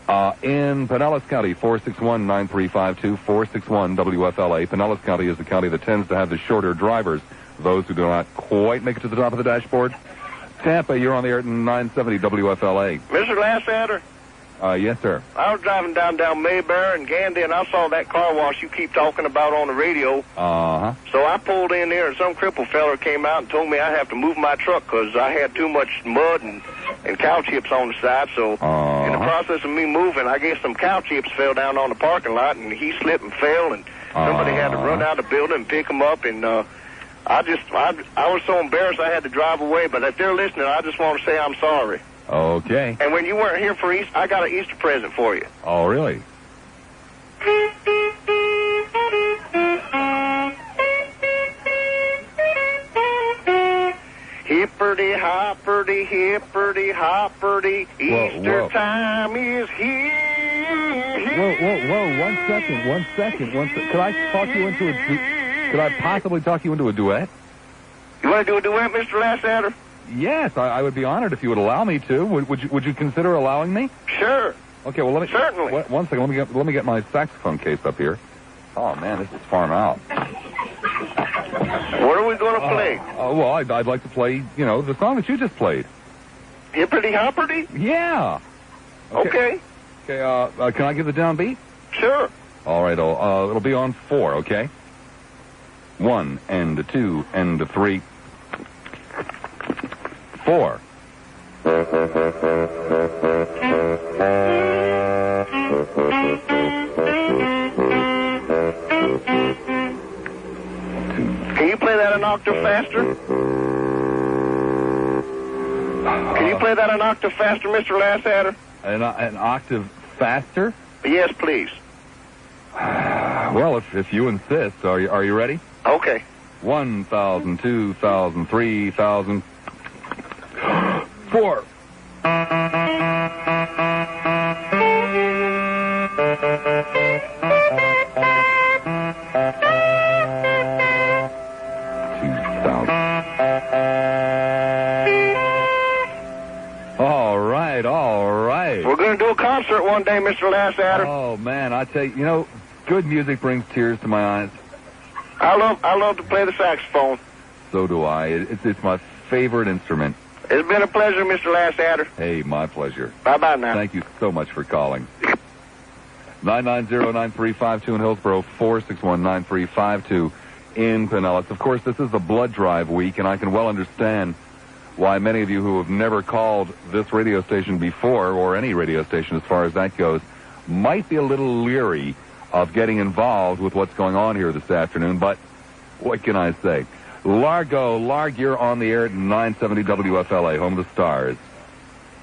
In Pinellas County, 461-9352, 461-WFLA. Pinellas County is the county that tends to have the shorter drivers, those who do not quite make it to the top of the dashboard. Tampa, you're on the air at 970 WFLA. Mr. Lassiter? Yes, sir. I was driving down Mayberry and Gandy, and I saw that car wash you keep talking about on the radio. Uh-huh. So I pulled in there, and some crippled feller came out and told me I'd have to move my truck because I had too much mud and cow chips on the side. So in the process of me moving, I guess some cow chips fell down on the parking lot, and he slipped and fell, and somebody had to run out of the building and pick him up, and I was so embarrassed I had to drive away. But if they're listening, I just want to say I'm sorry. Okay. And when you weren't here for Easter, I got an Easter present for you. Oh, really? Hipperty, hipperty, Easter time is here. Whoa, one second. Could I talk you into could I possibly talk you into a duet? You want to do a duet, Mr. Lassiter? Yes, I would be honored if you would allow me to. Would you consider allowing me? Sure. Okay, well, Certainly. One second, let me get my saxophone case up here. Oh, man, this is farm out. What are we going to play? Well, I'd like to play, the song that you just played. Hippity hopperty? Yeah. Okay. Okay, can I give the downbeat? Sure. All right, it'll be on 4, okay? 1 and 2 and 3, 4. Can you play that an octave faster? Can you play that an octave faster, Mr. Lassiter? An octave faster? Yes, please. Well, if you insist, are you ready? Okay. 1,000, 2,000, 3,000, 4. All right. We're going to do a concert one day, Mr. Lassiter. Oh, man, I tell you, good music brings tears to my eyes. I love to play the saxophone. So do I. It's my favorite instrument. It's been a pleasure, Mr. Lassiter. Hey, my pleasure. Bye-bye now. Thank you so much for calling. 990-9352 in Hillsborough, 461-9352 in Pinellas. Of course, this is the blood drive week, and I can well understand why many of you who have never called this radio station before, or any radio station as far as that goes, might be a little leery of getting involved with what's going on here this afternoon, but what can I say? Larg, you're on the air at 970 WFLA, home of the Stars.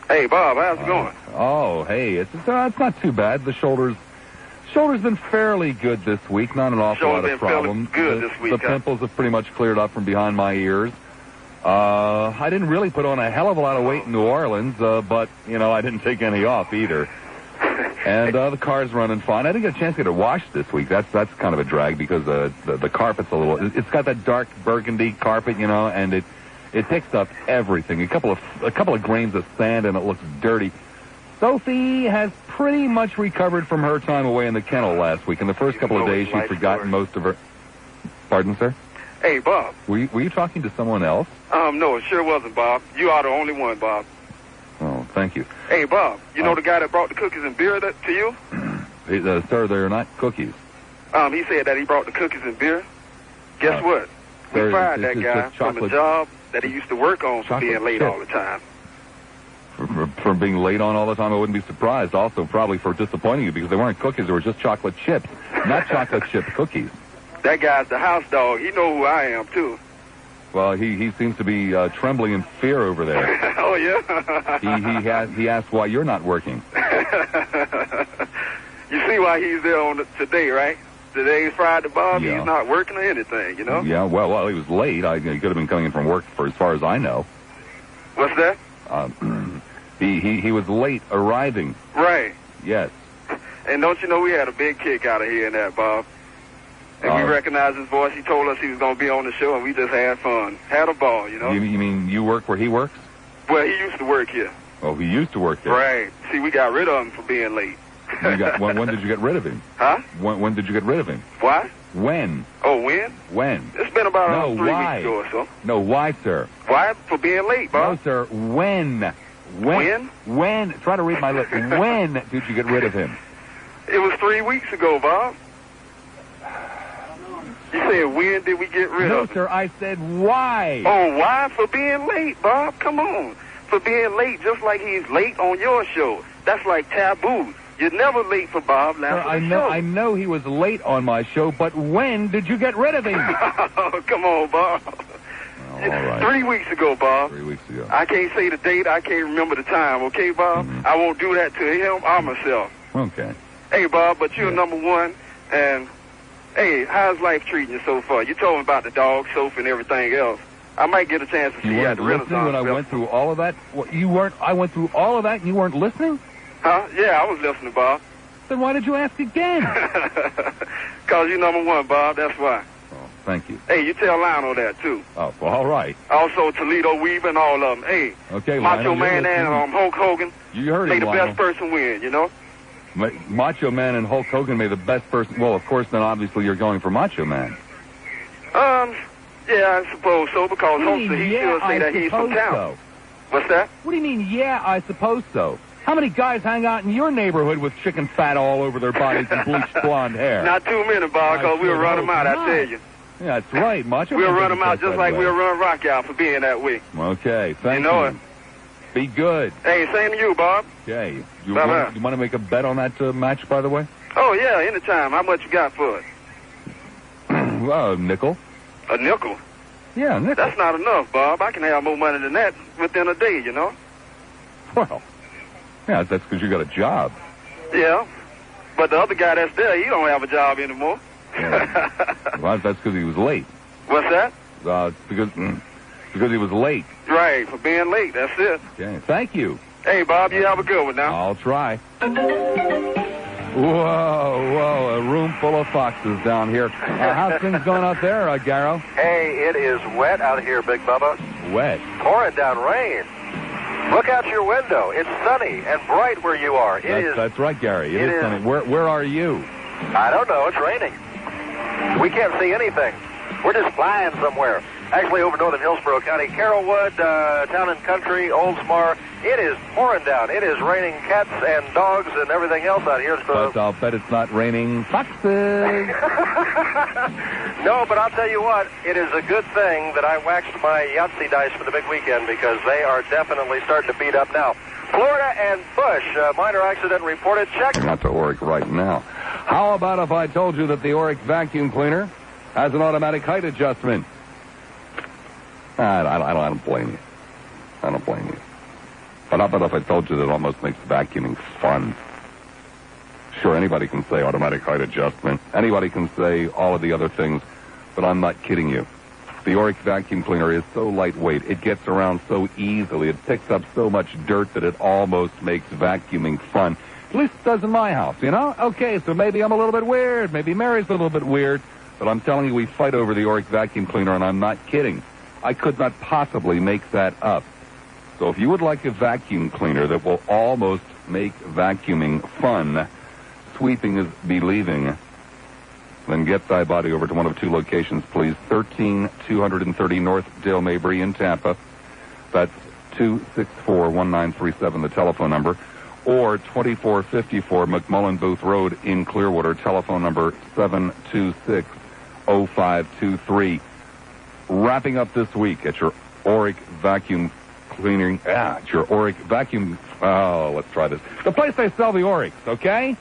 Hey, Bob, how's it going? Oh, hey, it's not too bad. The shoulder's been fairly good this week, not an awful lot of problems. Good this week. The pimples have pretty much cleared up from behind my ears. I didn't really put on a hell of a lot of weight in New Orleans, but, I didn't take any off either. And the car's running fine. I didn't get a chance to get it washed this week. That's kind of a drag because the carpet's a little... It's got that dark burgundy carpet, and it picks up everything. A couple of grains of sand, and it looks dirty. Sophie has pretty much recovered from her time away in the kennel last week. In the first couple of days, she'd forgotten most of her... Pardon, sir? Hey, Bob. Were you talking to someone else? No, it sure wasn't, Bob. You are the only one, Bob. Oh, thank you. Hey, Bob, you know the guy that brought the cookies and beer to you? Sir, they're not cookies. He said that he brought the cookies and beer. Guess what? We sir, fired that guy from a job that he used to work on for being late all the time. For being late on all the time, I wouldn't be surprised. Also, probably for disappointing you because they weren't cookies. They were just chocolate chips, not chocolate chip cookies. That guy's the house dog. He knows who I am, too. Well, he seems to be trembling in fear over there. Oh, yeah? He asked why you're not working. You see why he's there today, right? Today's Friday, Bob. Yeah. He's not working or anything, Yeah, well, he was late. He could have been coming in from work for as far as I know. What's that? He was late arriving. Right. Yes. And don't you know we had a big kick out of hearing that, Bob? And we recognized his voice. He told us he was going to be on the show, and we just had fun. Had a ball, You mean you work where he works? Well, he used to work here. Oh, he used to work there. Right. See, we got rid of him for being late. When did you get rid of him? Huh? When did you get rid of him? What? When? Oh, when? When? It's been about 3 why? weeks ago or so. No, why, sir? Why? For being late, Bob. No, sir. When? When? Try to read my lips. When did you get rid of him? It was 3 weeks ago, Bob. You said, when did we get rid of him? No, sir, I said why. Oh, why? For being late, Bob. Come on. For being late, just like he's late on your show. That's like taboo. You're never late for Bob Lassiter. I know he was late on my show, but when did you get rid of him? Oh, come on, Bob. All right. 3 weeks ago, Bob. 3 weeks ago. I can't say the date. I can't remember the time. Okay, Bob? Mm-hmm. I won't do that to him or myself. Okay. Hey, Bob, but you're number one. And, hey, how's life treating you so far? You told me about the dog soap and everything else. I might get a chance to see you at the Renaissance. When I went through all of that? You weren't? I went through all of that and you weren't listening? Huh? Yeah, I was listening, Bob. Then why did you ask again? Because you're number one, Bob. That's why. Oh, thank you. Hey, you tell Lionel that, too. Oh, well, all right. Also, Toledo Weaver and all of them. Hey, okay, Macho Man and Hulk Hogan. You heard May him, the best person win, you know? Macho Man and Hulk Hogan may the best person. Well, of course, then obviously you're going for Macho Man. Yeah, I suppose so, because he should say that he's from town. So. What's that? What do you mean, yeah, I suppose so? How many guys hang out in your neighborhood with chicken fat all over their bodies and bleached blonde hair? Not too many, Bob, because we'll run them out, I tell you. Yeah, that's right, Macho Man. We'll run them out just like we'll run Rocky out for being that way. Okay, thank you. You know it. Be good. Hey, same to you, Bob. Okay. You want to make a bet on that match, by the way? Oh, yeah, anytime. How much you got for it? A nickel. A nickel? Yeah, a nickel. That's not enough, Bob. I can have more money than that within a day, you know? Well, yeah, that's because you got a job. Yeah, but the other guy that's there, he don't have a job anymore. Yeah. Well, that's because he was late. What's that? Because he was late. Right, for being late, that's it. Okay, thank you. Hey, Bob, you have a good one now. I'll try. Whoa, a room full of foxes down here. How's things going out there, Garrow? Hey, it is wet out here, Big Bubba. Wet? Pouring down rain. Look out your window. It's sunny and bright where you are. That's right, Gary. It is sunny. Where are you? I don't know. It's raining. We can't see anything. We're just flying somewhere. Actually, over northern Hillsborough County, Carrollwood, Town and Country, Oldsmar. It is pouring down. It is raining cats and dogs and everything else out here. But I'll bet it's not raining foxes. No, but I'll tell you what. It is a good thing that I waxed my Yahtzee dice for the big weekend because they are definitely starting to beat up now. Florida and Bush, minor accident reported. Check. Not to Oric right now. How about if I told you that the Oric vacuum cleaner has an automatic height adjustment? I don't blame you. I don't blame you. But how about if I told you that it almost makes vacuuming fun? Sure, anybody can say automatic height adjustment. Anybody can say all of the other things, but I'm not kidding you. The Oric vacuum cleaner is so lightweight. It gets around so easily. It picks up so much dirt that it almost makes vacuuming fun. At least it does in my house, you know? Okay, so maybe I'm a little bit weird. Maybe Mary's a little bit weird. But I'm telling you, we fight over the Oric vacuum cleaner, and I'm not kidding. I could not possibly make that up. So if you would like a vacuum cleaner that will almost make vacuuming fun, sweeping is believing, then get thy body over to one of two locations, please. 13230 North Dale Mabry in Tampa. That's 264-1937, the telephone number. Or 2454 McMullen Booth Road in Clearwater, telephone number 726-0523. Wrapping up this week at your Oric vacuum cleaning. At your Oric vacuum. Oh, let's try this. The place they sell the Orics, okay?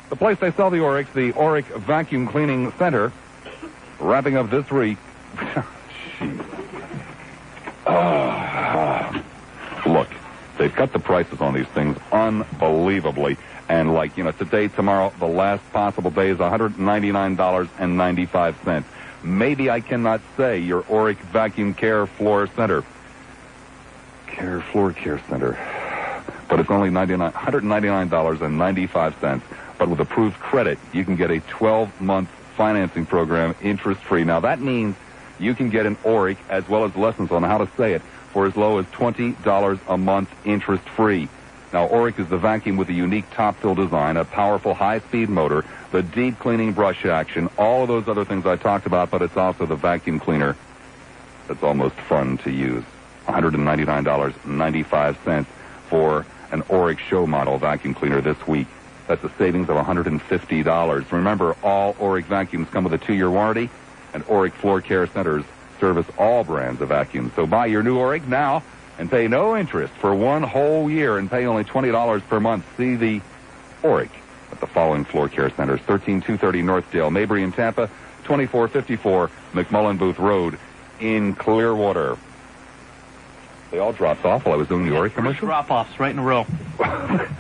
The place they sell the Orics, the Oric Vacuum Cleaning Center. Wrapping up this week. Jeez. Look, they've cut the prices on these things unbelievably. And like, today, tomorrow, the last possible day is $199.95. Maybe I cannot say your Oric Vacuum Care Floor Center. Floor Care Center. But it's only $199.95. But with approved credit, you can get a 12-month financing program interest-free. Now, that means you can get an Auric as well as lessons on how to say it for as low as $20 a month interest-free. Now, Auric is the vacuum with a unique top-fill design, a powerful high-speed motor, the deep cleaning brush action, all of those other things I talked about, but it's also the vacuum cleaner that's almost fun to use. $199.95 for an Auric show model vacuum cleaner this week. That's a savings of $150. Remember, all Auric vacuums come with a 2-year warranty, and Auric Floor Care Centers service all brands of vacuums. So buy your new Auric now and pay no interest for 1 whole year and pay only $20 per month. See the Auric at the following floor care centers: 13230 Northdale, Mabry in Tampa, 2454 McMullen Booth Road in Clearwater. They all dropped off while I was doing the Auric commercial? Drop-offs right in a row.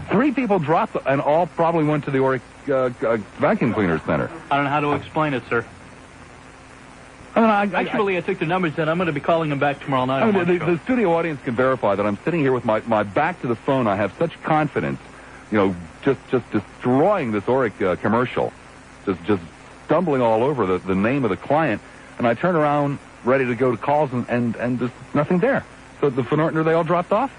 3 people dropped, and all probably went to the Auric vacuum cleaner center. I don't know how to explain it, sir. Actually, I took the numbers and I'm going to be calling them back tomorrow night. The studio audience can verify that I'm sitting here with my back to the phone. I have such confidence, just destroying this Auric commercial, just stumbling all over the name of the client, and I turn around ready to go to calls and there's nothing there. So the Van Ortner, they all dropped off?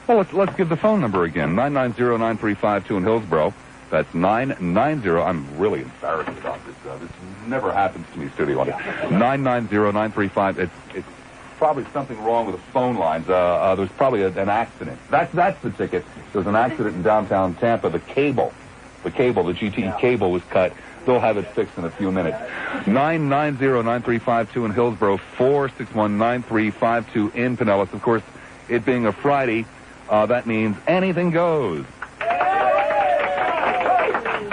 Well, let's give the phone number again, 990-9352 in Hillsborough. That's 990. I'm really embarrassed about this. This never happens to me, studio audience. 990-935. It's probably something wrong with the phone lines. There's probably an accident. That's the ticket. There's an accident in downtown Tampa. The GT cable was cut. They'll have it fixed in a few minutes. 990-9352 in Hillsborough, 461-9352 in Pinellas. Of course, it being a Friday, that means anything goes.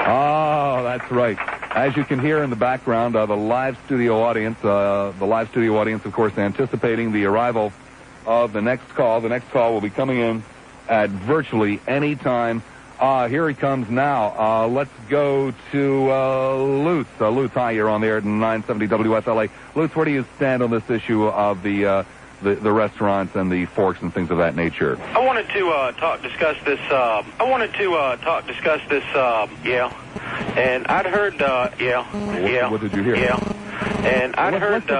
Oh, that's right. As you can hear in the background, the live studio audience, of course, anticipating the arrival of the next call. The next call will be coming in at virtually any time. Here he comes now. Let's go to Lutz. Lutz, hi, you're on the air at 970 WFLA. Lutz, where do you stand on this issue of the restaurants and the forks and things of that nature? I wanted to discuss this. Yeah. And I'd heard. Yeah. What did you hear? Yeah. And I'd heard. Pick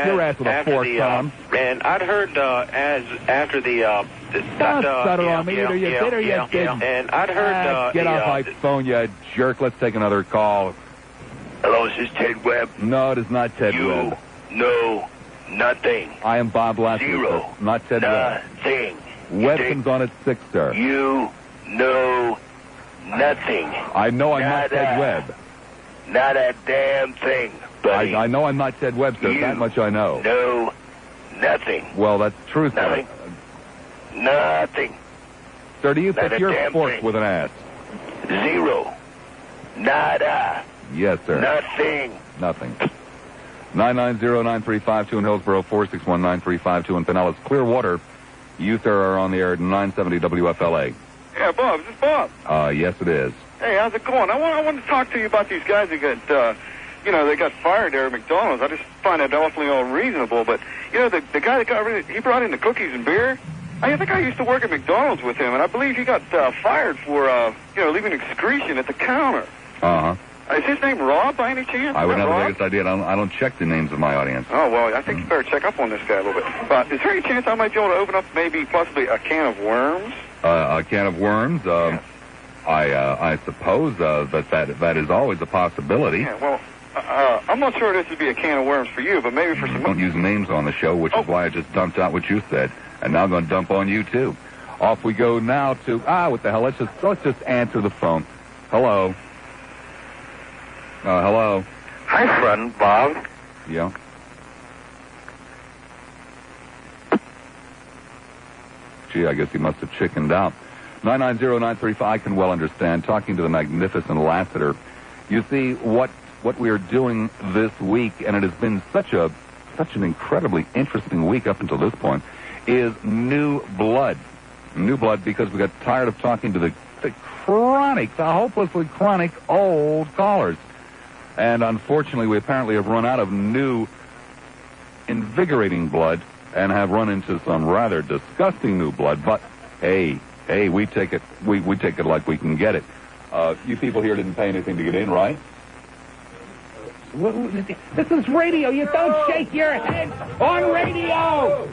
your ass with a fork, Tom. And I'd heard after the. Don't stutter on me. Either you did or you didn't. And I'd heard. Get off my phone, you jerk. Let's take another call. Hello, is this Ted Webb? No, it is not Ted Webb. No, nothing. I am Bob Lassiter. Zero. Not Ted Webb. Nothing. Webb comes on at 6, sir. You know nothing. I know I'm not Ted Webb. Not a damn thing, buddy. I know I'm not Ted Webb, sir. That much I know. No, nothing. Well, that's true, sir. Nothing. Nothing. Sir, do you Not pick a your damn fork thing. with an ass? Zero. Nada. Yes, sir. Nothing. 990-9352 in Hillsborough, 461-9352 in Pinellas. Clearwater, you, sir, are on the air at 970 WFLA. Yeah, Bob. Is this Bob? Yes, it is. Hey, how's it going? I want to talk to you about these guys that got, they got fired there at McDonald's. I just find it awfully unreasonable. But, the guy that he brought in the cookies and beer, I think I used to work at McDonald's with him, and I believe he got fired for, leaving excretion at the counter. Uh-huh. Is his name Rob by any chance? I would have the Rob? greatest idea. I don't check the names of my audience. Oh, well, I think you better check up on this guy a little bit. But is there any chance I might be able to open up possibly a can of worms? A can of worms? I suppose that is always a possibility. Yeah, well, I'm not sure this would be a can of worms for you, but maybe for some... Don't use names on the show, which is why I just dumped out what you said. And now I'm going to dump on you, too. Off we go now to... what the hell? Let's just answer the phone. Hello. Hello. Hi, friend, Bob. Yeah. Gee, I guess he must have chickened out. 990-935, I can well understand. Talking to the magnificent Lassiter. You see, what we are doing this week, and it has been such an incredibly interesting week up until this point, is new blood. New blood because we got tired of talking to the hopelessly chronic old callers. And unfortunately, we apparently have run out of new, invigorating blood and have run into some rather disgusting new blood. But hey, we take it. We take it like we can get it. You people here didn't pay anything to get in, right? This is radio. You don't shake your head on radio.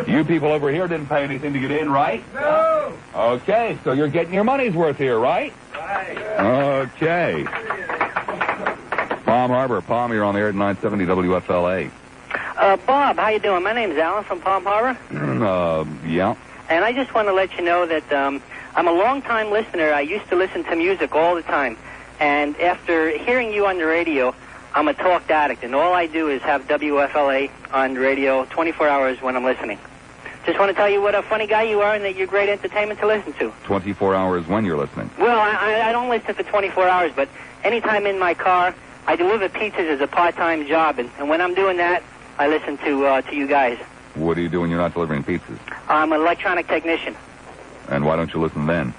You people over here didn't pay anything to get in, right? No. Okay, so you're getting your money's worth here, right? Right. Okay. Palm Harbor. Palm, you're on the air at 970 WFLA. Bob, how you doing? My name's Alan from Palm Harbor. Yeah. And I just want to let you know that I'm a long-time listener. I used to listen to music all the time. And after hearing you on the radio, I'm a talked addict. And all I do is have WFLA on radio 24 hours when I'm listening. Just want to tell you what a funny guy you are and that you're great entertainment to listen to. 24 hours when you're listening. Well, I don't listen for 24 hours, but anytime in my car, I deliver pizzas as a part-time job. And when I'm doing that, I listen to you guys. What do you do when you're not delivering pizzas? I'm an electronic technician. And why don't you listen then?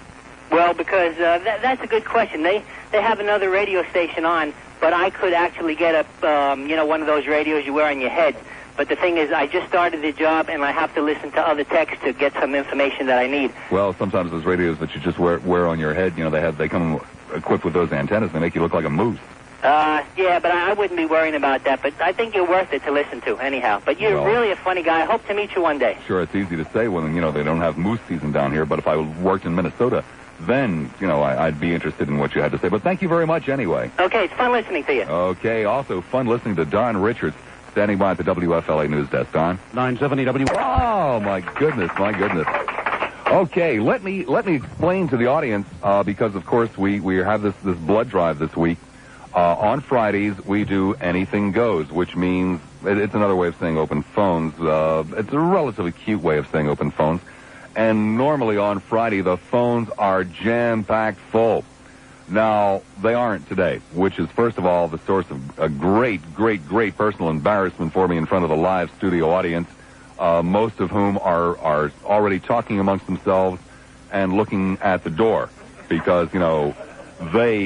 Well, because that's a good question. They have another radio station on, but I could actually get up, one of those radios you wear on your head. But the thing is, I just started the job, and I have to listen to other techs to get some information that I need. Well, sometimes those radios that you just wear on your head, they come equipped with those antennas. They make you look like a moose. Yeah, but I wouldn't be worrying about that. But I think you're worth it to listen to, anyhow. But you're really a funny guy. I hope to meet you one day. Sure, it's easy to say when, they don't have moose season down here. But if I worked in Minnesota, then, I'd be interested in what you had to say. But thank you very much anyway. Okay, it's fun listening to you. Okay, also fun listening to Don Richards, standing by at the WFLA News Desk. Don? 970 W. Oh, my goodness. Okay, let me explain to the audience, because, of course, we have this blood drive this week. On Fridays, we do Anything Goes, which means it's another way of saying open phones. It's a relatively cute way of saying open phones. And normally on Friday, the phones are jam-packed full. Now, they aren't today, which is, first of all, the source of a great personal embarrassment for me in front of the live studio audience, most of whom are already talking amongst themselves and looking at the door because, they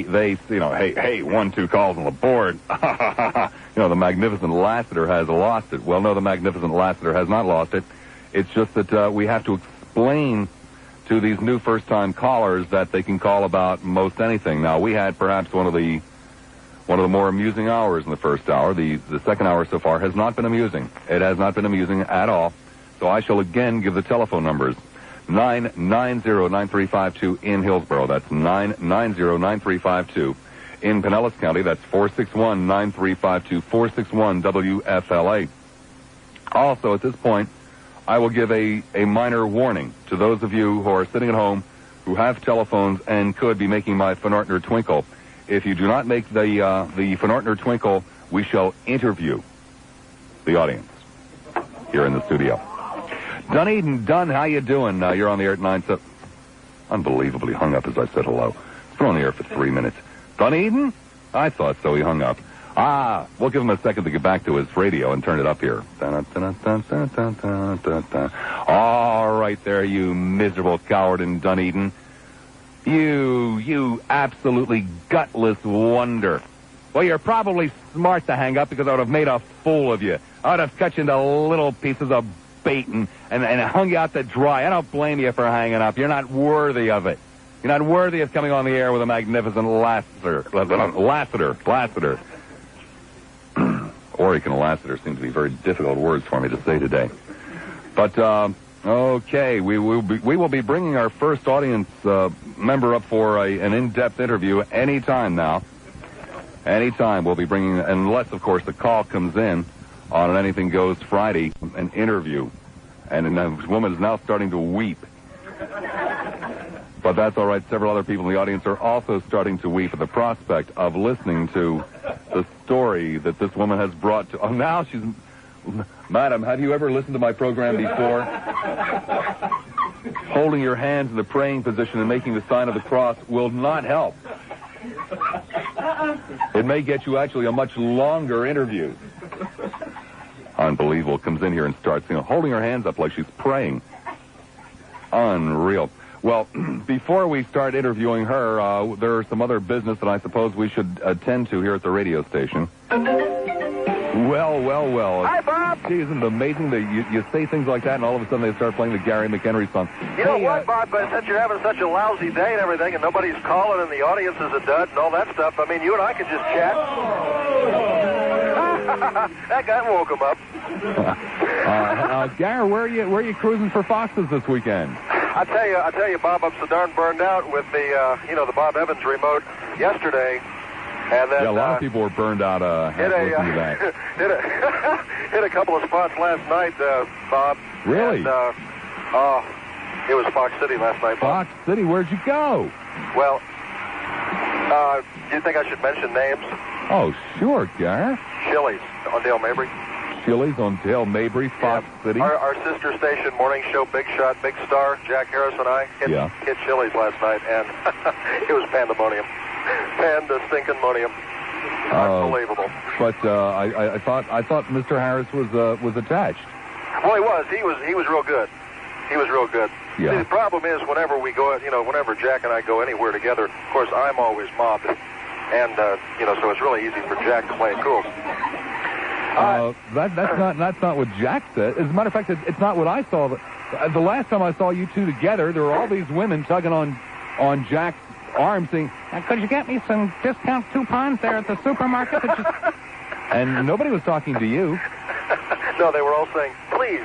hey, 1-2 calls on the board. The magnificent Lassiter has lost it. Well, no, the magnificent Lassiter has not lost it. It's just that we have to explain to these new first-time callers that they can call about most anything. Now, we had perhaps one of the more amusing hours in the first hour. The second hour so far has not been amusing. It has not been amusing at all. So I shall again give the telephone numbers. 990-9352 in Hillsborough. That's 990-9352. In Pinellas County, that's 461-9352, 461-WFLA. Also, at this point, I will give a minor warning to those of you who are sitting at home who have telephones and could be making my Van Ortner twinkle. If you do not make the Van Ortner twinkle, we shall interview the audience here in the studio. Dunedin, Dunn, how you doing? You're on the air at 9-7. Unbelievably hung up as I said hello. It's been on the air for 3 minutes. Dunedin? I thought so. He hung up. We'll give him a second to get back to his radio and turn it up here. All right there, you miserable coward in Dunedin. You absolutely gutless wonder. Well, you're probably smart to hang up because I would have made a fool of you. I would have cut you into little pieces of bait and hung you out to dry. I don't blame you for hanging up. You're not worthy of it. You're not worthy of coming on the air with a magnificent Lassiter. Orican and Lassiter seem to be very difficult words for me to say today. But, okay, we will be bringing our first audience member up for an in-depth interview anytime now. Anytime we'll be bringing, unless, of course, the call comes in on an Anything Goes Friday, an interview. And the woman is now starting to weep. But that's all right. Several other people in the audience are also starting to weep at the prospect of listening to the story that this woman has brought to... Oh, now she's... Madam, have you ever listened to my program before? Holding your hands in the praying position and making the sign of the cross will not help. It may get you actually a much longer interview. Unbelievable. Comes in here and starts, holding her hands up like she's praying. Unreal. Well, before we start interviewing her, there are some other business that I suppose we should attend to here at the radio station. Well. Hi, Bob. Gee, isn't it amazing that you say things like that and all of a sudden they start playing the Gary McHenry song? You know what, Bob? But since you're having such a lousy day and everything, and nobody's calling, and the audience is a dud and all that stuff, I mean, you and I could just chat. That guy woke him up. Gary, where are you cruising for Foxes this weekend? I tell you, Bob, I'm so darn burned out with the, the Bob Evans remote yesterday. And then, a lot of people were burned out. Hit a couple of spots last night, Bob. Really? And, it was Fox City last night, Bob. Fox City? Where'd you go? Well, do you think I should mention names? Oh, sure, Gary. Chili's on Dale Mabry. Chili's on Dale Mabry, Fox City. Our sister station morning show, Big Shot, Big Star, Jack Harris and I hit Chili's last night, and it was pandemonium. Panda-stinking-monium. Unbelievable. But I thought Mr. Harris was attached. Well, he was. He was real good. He was real good. Yeah. See, the problem is whenever we go, whenever Jack and I go anywhere together, of course, I'm always mobbed. And, so it's really easy for Jack to play it cool. That's not what Jack said. As a matter of fact, it's not what I saw. The last time I saw you two together, there were all these women tugging on Jack's arm saying, could you get me some discount coupons there at the supermarket? And nobody was talking to you. No, they were all saying, please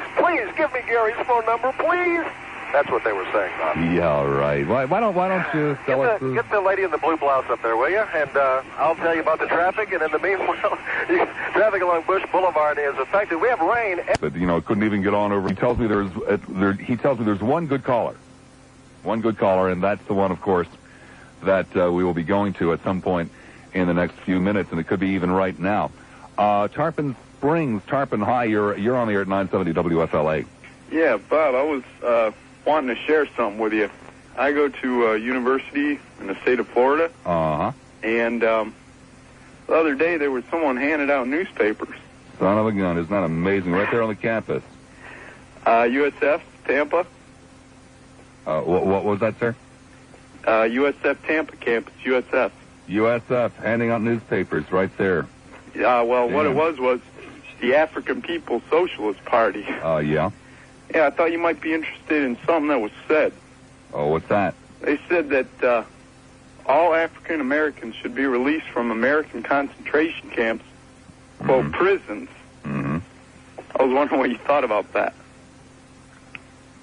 give me Gary's phone number, please. That's what they were saying, Bob. Yeah, right. Why don't you tell us? Get the lady in the blue blouse up there, will you? And I'll tell you about the traffic. And in the meanwhile, traffic along Bush Boulevard is affected. We have rain. But couldn't even get on over. He tells me there's one good caller, and that's the one, of course, that we will be going to at some point in the next few minutes, and it could be even right now. Tarpon Springs, Tarpon High. You're on the air at 970 WFLA. Yeah, Bob, I was wanting to share something with you. I go to a university in the state of Florida. And the other day there was someone handing out newspapers. Son of a gun, isn't that amazing? Right there on the campus. USF, Tampa. What was that, sir? USF Tampa campus, USF. USF, handing out newspapers right there. Well, what it was the African People's Socialist Party. Yeah? Yeah, I thought you might be interested in something that was said. Oh, what's that? They said that all African Americans should be released from American concentration camps, quote, prisons. Mm-hmm. I was wondering what you thought about that.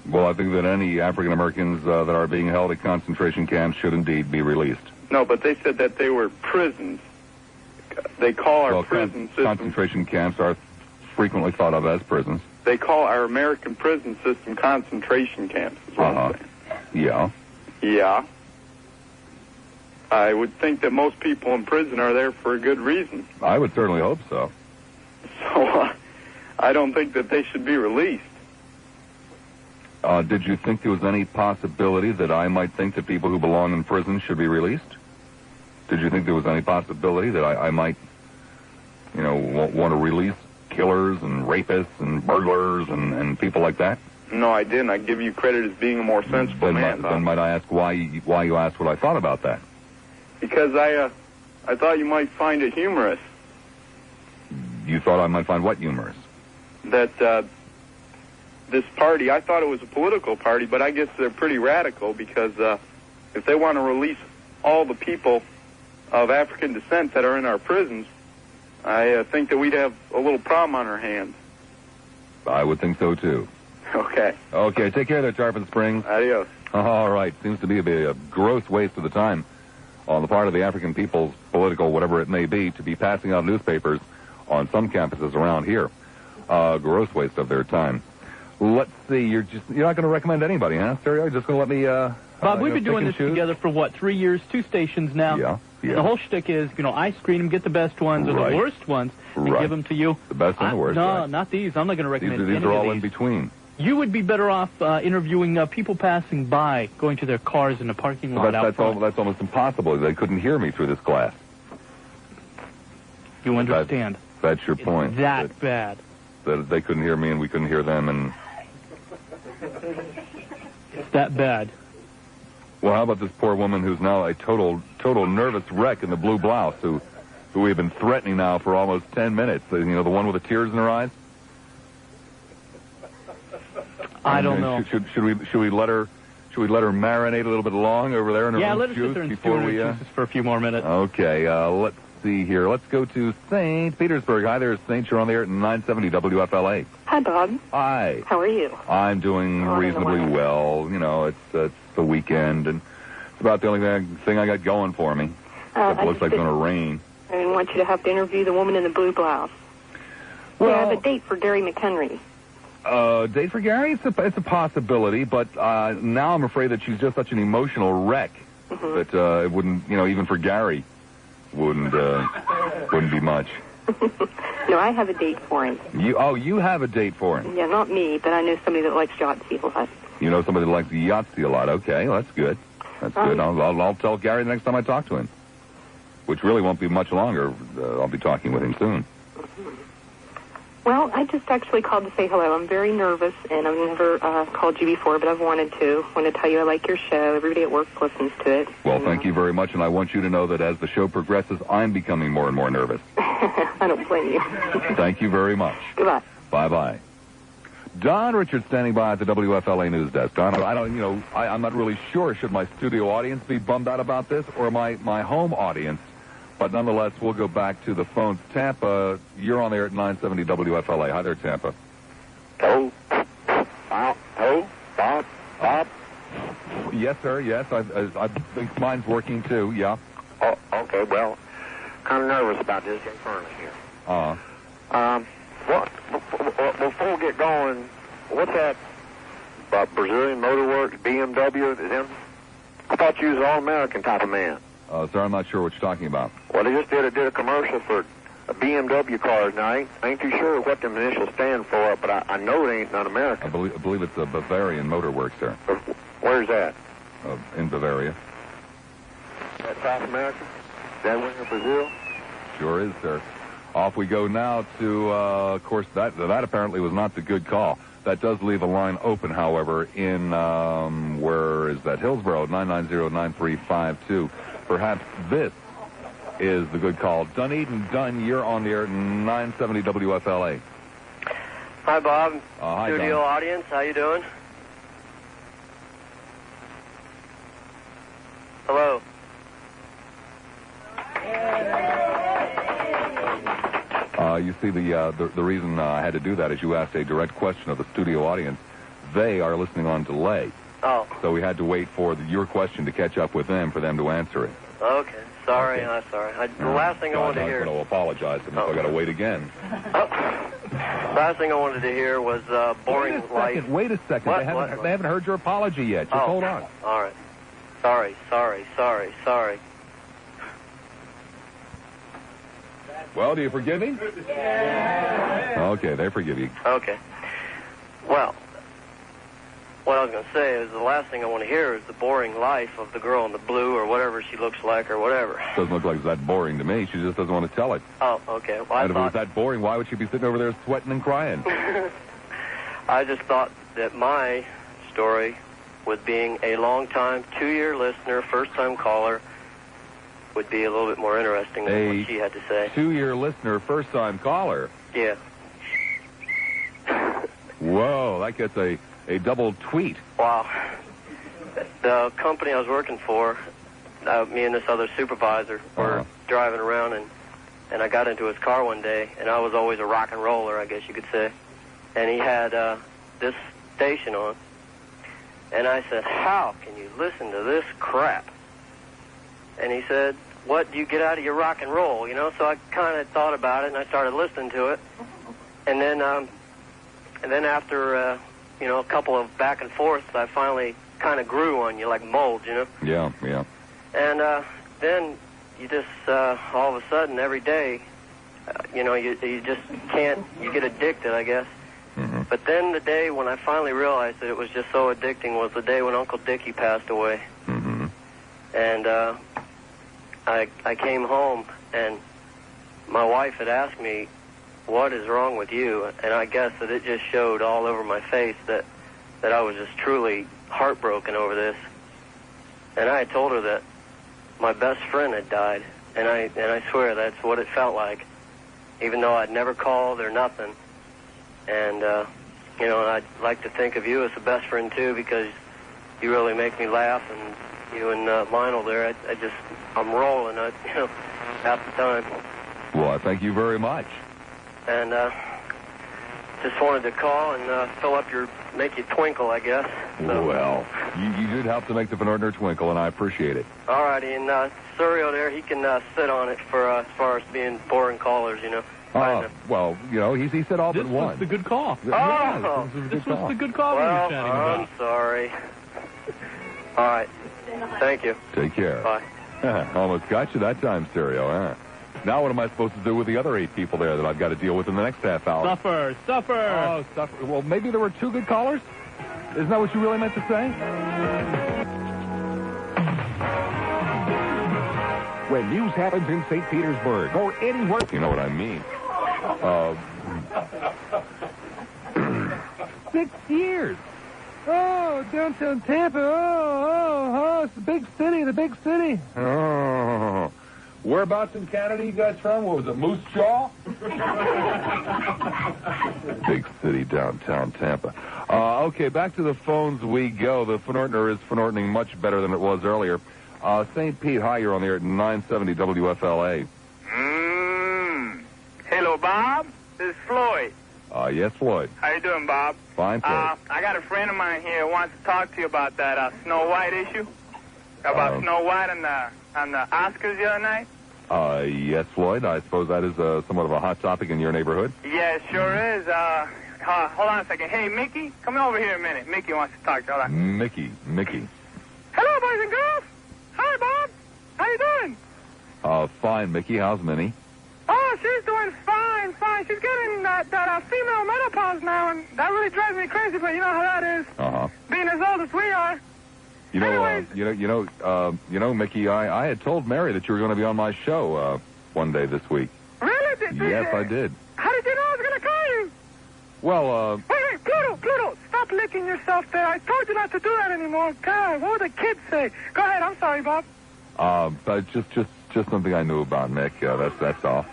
Well, I think that any African Americans that are being held at concentration camps should indeed be released. No, but they said that they were prisons. They call our prison system... Concentration camps are frequently thought of as prisons. They call our American prison system concentration camps, is what I'm saying. Yeah. Yeah. I would think that most people in prison are there for a good reason. I would certainly hope so. So, I don't think that they should be released. Did you think there was any possibility that I might think that people who belong in prison should be released? Did you think there was any possibility that I might, want to release killers and rapists and burglars and people like that? No, I didn't. I give you credit as being a more sensible man. Then might I ask why you asked what I thought about that? Because I thought you might find it humorous. You thought I might find what humorous? That this party, I thought it was a political party, but I guess they're pretty radical because if they want to release all the people of African descent that are in our prisons, I think that we'd have a little problem on our hands. I would think so, too. Okay. Okay, take care there, Tarpon Springs. Adios. All right. Seems to be a gross waste of the time on the part of the African people's political, whatever it may be, to be passing out newspapers on some campuses around here. Gross waste of their time. Let's see. You're not going to recommend anybody, huh, Stereo? You're just going to let me... Bob, we've been doing this together for, 3 years, 2 stations now. Yeah. The whole shtick is, I screen them, get the best ones or the worst ones, and give them to you. The best and the worst. No, right. not these. I'm not going to recommend these any are all of these. in between. You would be better off interviewing people passing by, going to their cars in the parking lot out front. That's almost impossible. They couldn't hear me through this glass. You understand. That's your point. That bad. That they couldn't hear me and we couldn't hear them, and... It's that bad. Well, how about this poor woman who's now a total nervous wreck in the blue blouse, who who we've been threatening now for almost 10 minutes. You know, the one with the tears in her eyes? I don't know. Should we let her marinate a little bit long over there in her let us sit there and stew her juices for a few more minutes. Okay, let's see here. Let's go to St. Petersburg. Hi there, St. You're on the air at 970 WFLA. Hi, Bob. Hi. How are you? I'm doing reasonably well. You know, it's the weekend, and it's about the only thing I got going for me. It looks like it's going to rain. I want you to have to interview the woman in the blue blouse. Well, I have a date for Gary McHenry. Date for Gary? It's a possibility, but now I'm afraid that she's just such an emotional wreck that it wouldn't, you know, even for Gary, wouldn't be much. No, I have a date for him. You have a date for him? Yeah, not me, but I know somebody that likes Yahtzee a lot. You know somebody that likes Yahtzee a lot? Okay, well, that's good. That's good. I'll tell Gary the next time I talk to him, which really won't be much longer. I'll be talking with him soon. Well, I just actually called to say hello. I'm very nervous, and I've never called you before, but I've wanted to. I want to tell you I like your show. Everybody at work listens to it. Well, thank you very much, and I want you to know that as the show progresses, I'm becoming more and more nervous. I don't blame you. Thank you very much. Goodbye. Bye-bye. Don Richards standing by at the WFLA news desk. Don, I'm not really sure. Should my studio audience be bummed out about this, or my home audience? But nonetheless, we'll go back to the phones. Tampa, you're on there at 970 WFLA. Hi there, Tampa. Hello. Hello. Bob. Yes, sir. Yes, I think mine's working too. Yeah. Oh, okay. Well, kind of nervous about this. Jay Furnace here. Before we get going, what's that about Brazilian Motor Works, BMW? I thought you was an all-American type of man. Sir, I'm not sure what you're talking about. Well, they just did a commercial for a BMW cars. Now, I ain't too sure what them initials stand for, but I know it ain't non-American. I believe it's a Bavarian Motor Works, sir. Where's that? In Bavaria. Is that South America? Is that in Brazil? Sure is, sir. Off we go now to, of course, that apparently was not the good call. That does leave a line open, however, in, where is that? Hillsborough, 990-9352. Perhaps this is the good call. Dunedin, Dunn, you're on the air at 970 WFLA. Hi, Bob. Hi, Studio Don. audience, how you doing? Hello. You see, the reason I had to do that is you asked a direct question of the studio audience. They are listening on delay. Oh. So we had to wait for your question to catch up with them for them to answer it. Okay. Sorry. I'm sorry. The last thing I wanted to hear. I'm going to apologize to them, so I got to wait again. Last thing I wanted to hear was boring life. Wait a second. They haven't heard your apology yet. Just hold on. All right. Sorry. Well, do you forgive me? Okay, they forgive you. Okay. Well, what I was going to say is the last thing I want to hear is the boring life of the girl in the blue or whatever she looks like or whatever. Doesn't look like it's that boring to me. She just doesn't want to tell it. Oh, okay. Well, and if it was that boring, why would she be sitting over there sweating and crying? I just thought that my story, with being a long-time, 2-year listener, first-time caller, would be a little bit more interesting than what she had to say. 2-year listener, first-time caller? Yeah. Whoa, that gets a double tweet. Wow. The company I was working for, me and this other supervisor were driving around, and I got into his car one day, and I was always a rock and roller, I guess you could say. And he had this station on. And I said, how can you listen to this crap? And he said, what do you get out of your rock and roll? You know, so I kind of thought about it, and I started listening to it. And then after, a couple of back and forths, I finally kind of grew on you like mold, you know? Yeah. And then you just, all of a sudden, every day, you just can't, you get addicted, I guess. Mm-hmm. But then the day when I finally realized that it was just so addicting was the day when Uncle Dickie passed away. Mm-hmm. And I came home, and my wife had asked me, what is wrong with you? And I guess that it just showed all over my face that I was just truly heartbroken over this. And I had told her that my best friend had died, And I swear that's what it felt like, even though I'd never called or nothing. And, you know, I'd like to think of you as the best friend, too, because you really make me laugh. And you and Lionel there, I'm rolling, you know, half the time. Well, I thank you very much. And just wanted to call and make you twinkle, I guess. So. Well, you did help to make the Van Ordner twinkle, and I appreciate it. All righty, and Suryo there, he can sit on it for as far as being boring callers, you know. Well, you know, he said all but one. This was the good call. Oh, this was the good call we were chatting about. I'm sorry. All right. Thank you. Take care. Bye. Almost got you that time, Stereo, huh? Now what am I supposed to do with the other 8 people there that I've got to deal with in the next half hour? Suffer. Oh, suffer. Well, maybe there were 2 good callers? Isn't that what you really meant to say? When news happens in St. Petersburg or anywhere... You know what I mean. 6 years. Oh, downtown Tampa. Oh, it's the big city. Oh. Whereabouts in Canada you guys from? What was it, Moose Jaw? Big city, downtown Tampa. Okay, back to the phones we go. The Van Ordner is Van Ordning much better than it was earlier. St. Pete, hi, you're on the air at 970 WFLA. Hello, Bob. This is Floyd. Yes, Floyd. How you doing, Bob? Fine, Floyd. I got a friend of mine here who wants to talk to you about that Snow White issue. About Snow White and the Oscars the other night. Yes, Floyd. I suppose that is somewhat of a hot topic in your neighborhood. Yeah, it sure is. Hold on a second. Hey, Mickey, come over here a minute. Mickey wants to talk to you. Hold on. Mickey. Hello, boys and girls. Hi, Bob. How you doing? Fine, Mickey. How's Minnie? Oh, she's doing fine. She's getting that female menopause now, and that really drives me crazy, but you know how that is. Uh-huh. Being as old as we are. You know, Mickey, I had told Mary that you were going to be on my show one day this week. Really? Yes, I did. How did you know I was going to call you? Well, Wait, Pluto, stop licking yourself there. I told you not to do that anymore. God, what would the kids say? Go ahead, I'm sorry, Bob. But just something I knew about Mick. That's all.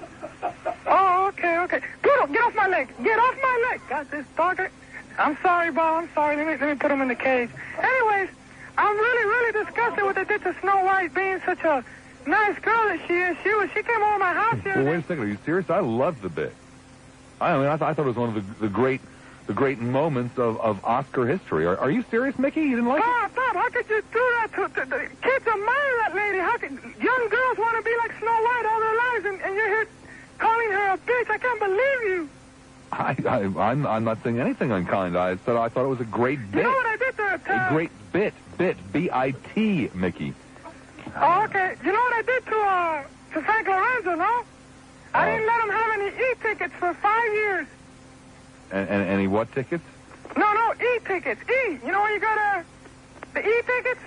Oh, okay. Pluto, get off my leg. Get off my leg. God, this dogger. I'm sorry, Bob. I'm sorry. Let me put him in the cage. Anyways, I'm really disgusted what they did to Snow White, being such a nice girl that she is. She came over my house here. Well, wait a second. Are you serious? I loved the bit. I thought it was one of the great moments of Oscar history. Are you serious, Mickey? You didn't like it? Bob, how could you do that? The kids admire that lady. How could young girls want to be like Snow White all their lives, and you're here calling her a bitch? I can't believe you. I'm not saying anything unkind. I thought it was a great bit. You know what I did to a great bit, B-I-T, Mickey. Oh, okay. You know what I did to Frank Lorenzo, no? I didn't let him have any E-tickets for 5 years. And any what tickets? No, E-tickets. E. You know where you go to the E-tickets?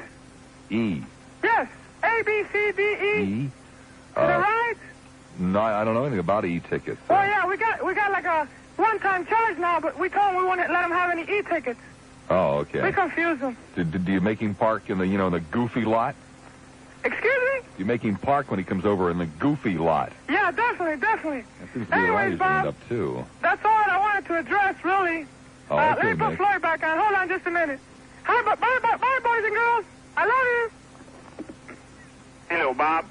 E. Yes. A, B, C, D, E. E. The rides? No, I don't know anything about E-tickets. Well, yeah, we got like a one-time charge now, but we told him we wouldn't let him have any E-tickets. Oh, okay. We confused him. Do you make him park in the goofy lot? Excuse me? You make him park when he comes over in the goofy lot. Yeah, definitely. That seems to be Anyways, what he's Bob, end up too. That's all I wanted to address, really. Oh, okay, let me put Mick. Floyd back on. Hold on just a minute. Hi, bye, boys and girls. I love you. Hello, Bob.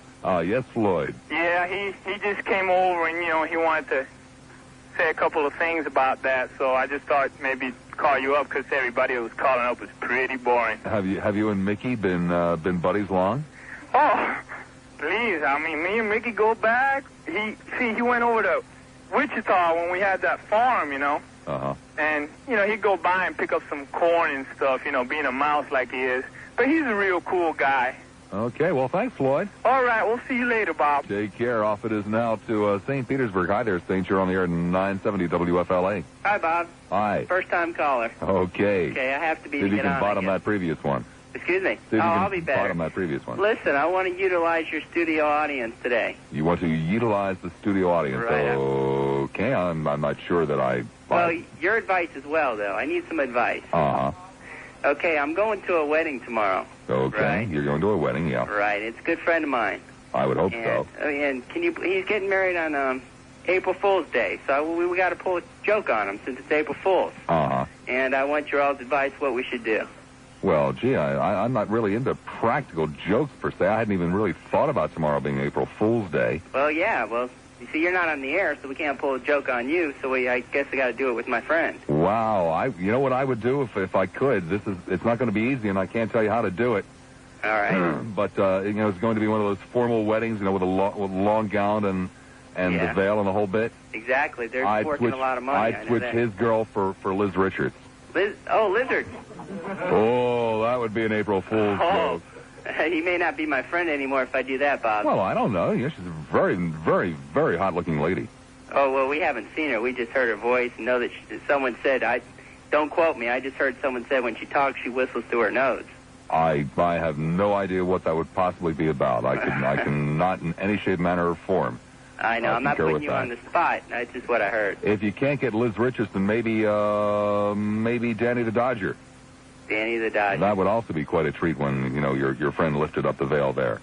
Yes, Floyd. Yeah, he just came over and, he wanted to say a couple of things about that, so I just thought maybe call you up because everybody who was calling up was pretty boring. Have you and Mickey been buddies long? Oh, please. I mean, me and Mickey go back. He went over to Wichita when we had that farm, Uh-huh. And, he'd go by and pick up some corn and stuff, being a mouse like he is. But he's a real cool guy. Okay, well, thanks, Floyd. All right, we'll see you later, Bob. Take care. Off it is now to St. Petersburg. Hi there, St. You're on the air at 970 WFLA. Hi, Bob. Hi. First-time caller. Okay. Okay, I have to be See if to you get can on, bottom I guess. that previous one. Excuse me? See if you can I'll be better. bottom that previous one. Listen, I want to utilize your studio audience today. You want to utilize the studio audience. Right. Okay, I'm not sure that I... Well, your advice as well, though. I need some advice. Uh-huh. Okay, I'm going to a wedding tomorrow. Okay, Right. You're going to a wedding, yeah. Right, it's a good friend of mine. I would hope so. And he's getting married on April Fool's Day, so we got to pull a joke on him since it's April Fool's. Uh-huh. And I want your all's advice what we should do. Well, gee, I'm not really into practical jokes per se. I hadn't even really thought about tomorrow being April Fool's Day. Well, yeah, you see, you're not on the air, so we can't pull a joke on you, so I guess I got to do it with my friend. Wow, you know what I would do if I could? It's not going to be easy, and I can't tell you how to do it. All right. But, it's going to be one of those formal weddings, with a long gown and the veil and the whole bit. Exactly. They're working a lot of money. I'd switch his girl for Liz Richards. Lizard. Oh, that would be an April Fool's joke. He may not be my friend anymore if I do that, Bob. Well, I don't know. She's a very, very, very hot-looking lady. Oh, well, we haven't seen her. We just heard her voice and know that someone said, don't quote me, I just heard someone say when she talks, she whistles through her nose. I have no idea what that would possibly be about. I can not in any shape, manner, or form. I know. I'm not putting you on the spot. That's just what I heard. If you can't get Liz Richardson, maybe Danny the Dodger. Danny the Dodger. That would also be quite a treat when, your friend lifted up the veil there.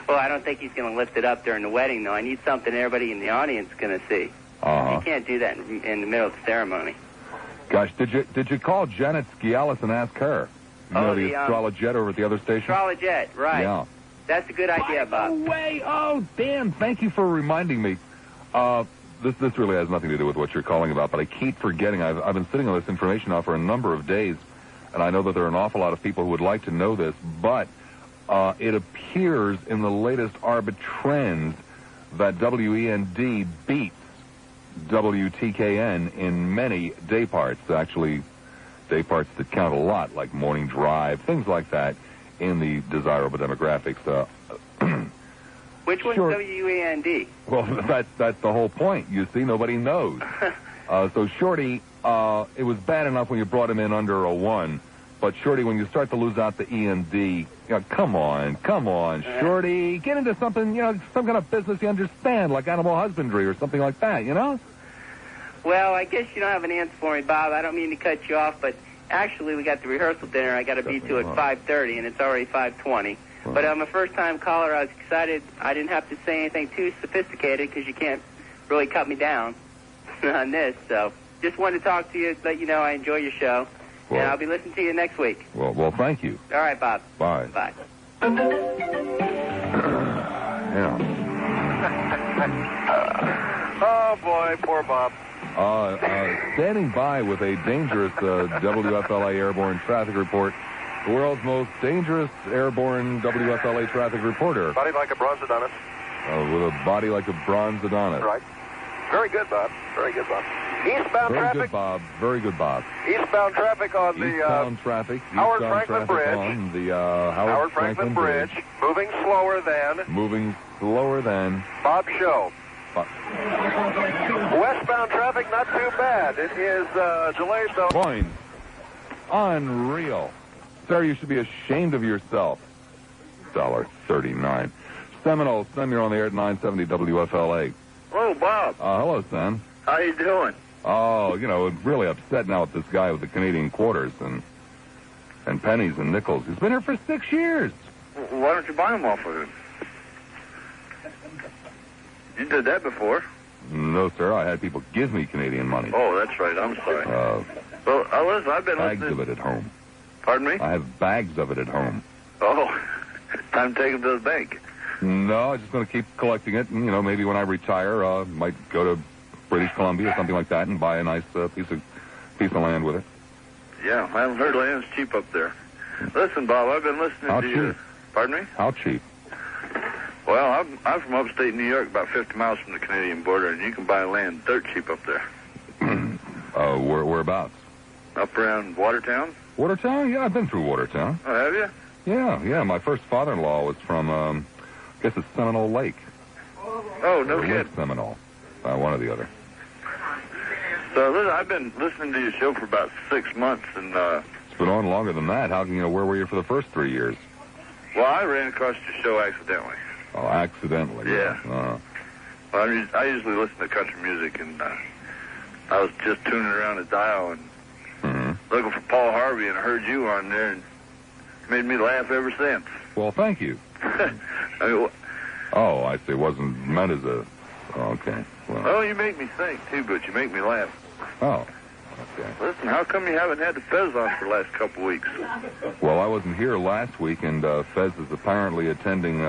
Well, I don't think he's going to lift it up during the wedding, though. I need something everybody in the audience is going to see. Uh-huh. You can't do that in the middle of the ceremony. Gosh, did you call Janet Skialis and ask her? The Astrologette over at the other station? Astrologette, right. Yeah. That's a good idea, Bob. By the way, oh, Dan, thank you for reminding me. This really has nothing to do with what you're calling about, but I keep forgetting. I've been sitting on this information now for a number of days, and I know that there are an awful lot of people who would like to know this, but it appears in the latest Arbitrends that WEND beats WTKN in many day parts, actually day parts that count a lot, like morning drive, things like that, in the desirable demographics. Which one's WEND? Well, that's the whole point. You see, nobody knows. So Shorty, it was bad enough when you brought him in under a 1, but Shorty, when you start to lose out the END, come on, Shorty, get into something, some kind of business you understand, like animal husbandry or something like that, Well, I guess you don't have an answer for me, Bob. I don't mean to cut you off, but actually we got the rehearsal dinner I got to be to at 5:30, and it's already 5:20. But I'm a first-time caller. I was excited. I didn't have to say anything too sophisticated because you can't really cut me down on this. So just wanted to talk to you, let you know I enjoy your show, and I'll be listening to you next week. Well, thank you. All right, Bob. Bye. Bye. Yeah. Oh, boy, poor Bob. Standing by with a dangerous WFLA airborne traffic report, the world's most dangerous airborne WFLA traffic reporter. Body like a bronze Adonis. With a body like a bronze Adonis. Right. Very good, Bob. Very good, Bob. Eastbound Very traffic. Good, Bob. Very good, Bob. Eastbound traffic on the Howard Franklin Bridge. On the Howard Franklin Bridge. Moving slower than. Bob Show. Westbound traffic, not too bad. It is delayed, though. Coins. Unreal. Sir, you should be ashamed of yourself. $1.39. Seminole, Sam, you're on the air at 970 WFLA. Hello, Bob. Hello, Sam. How you doing? Oh, really upset now with this guy with the Canadian quarters and pennies and nickels. He's been here for 6 years. Why don't you buy them off of him? You did that before. No, sir. I had people give me Canadian money. Oh, that's right. I'm sorry. Well, listen, I've been bags listening. Of it at home. Pardon me? I have bags of it at home. Oh, time to take them to the bank. No, I'm just going to keep collecting it. And, maybe when I retire, might go to British Columbia or something like that and buy a nice piece of land with it. Yeah, I haven't heard land's cheap up there. Listen, Bob, I've been listening How to cheap? you. Pardon me? How cheap? Well, I'm from upstate New York, about 50 miles from the Canadian border, and you can buy land dirt cheap up there. Whereabouts? Up around Watertown? Watertown? Yeah, I've been through Watertown. Oh, have you? Yeah. My first father-in-law was from, I guess it's Seminole Lake. Oh, no Lake kidding. Seminole. One or the other. So, listen, I've been listening to your show for about 6 months, and, It's been on longer than that. How can where were you for the first 3 years? Well, I ran across your show accidentally. Oh, accidentally. Yeah. Well, I usually listen to country music, and I was just tuning around the dial and looking for Paul Harvey, and I heard you on there, and it made me laugh ever since. Well, thank you. I mean, Oh, I see. It wasn't meant as a... Okay. Well, you make me think, too, but you make me laugh. Oh, okay. Listen, how come you haven't had the Fez on for the last couple weeks? Well, I wasn't here last week, and Fez is apparently attending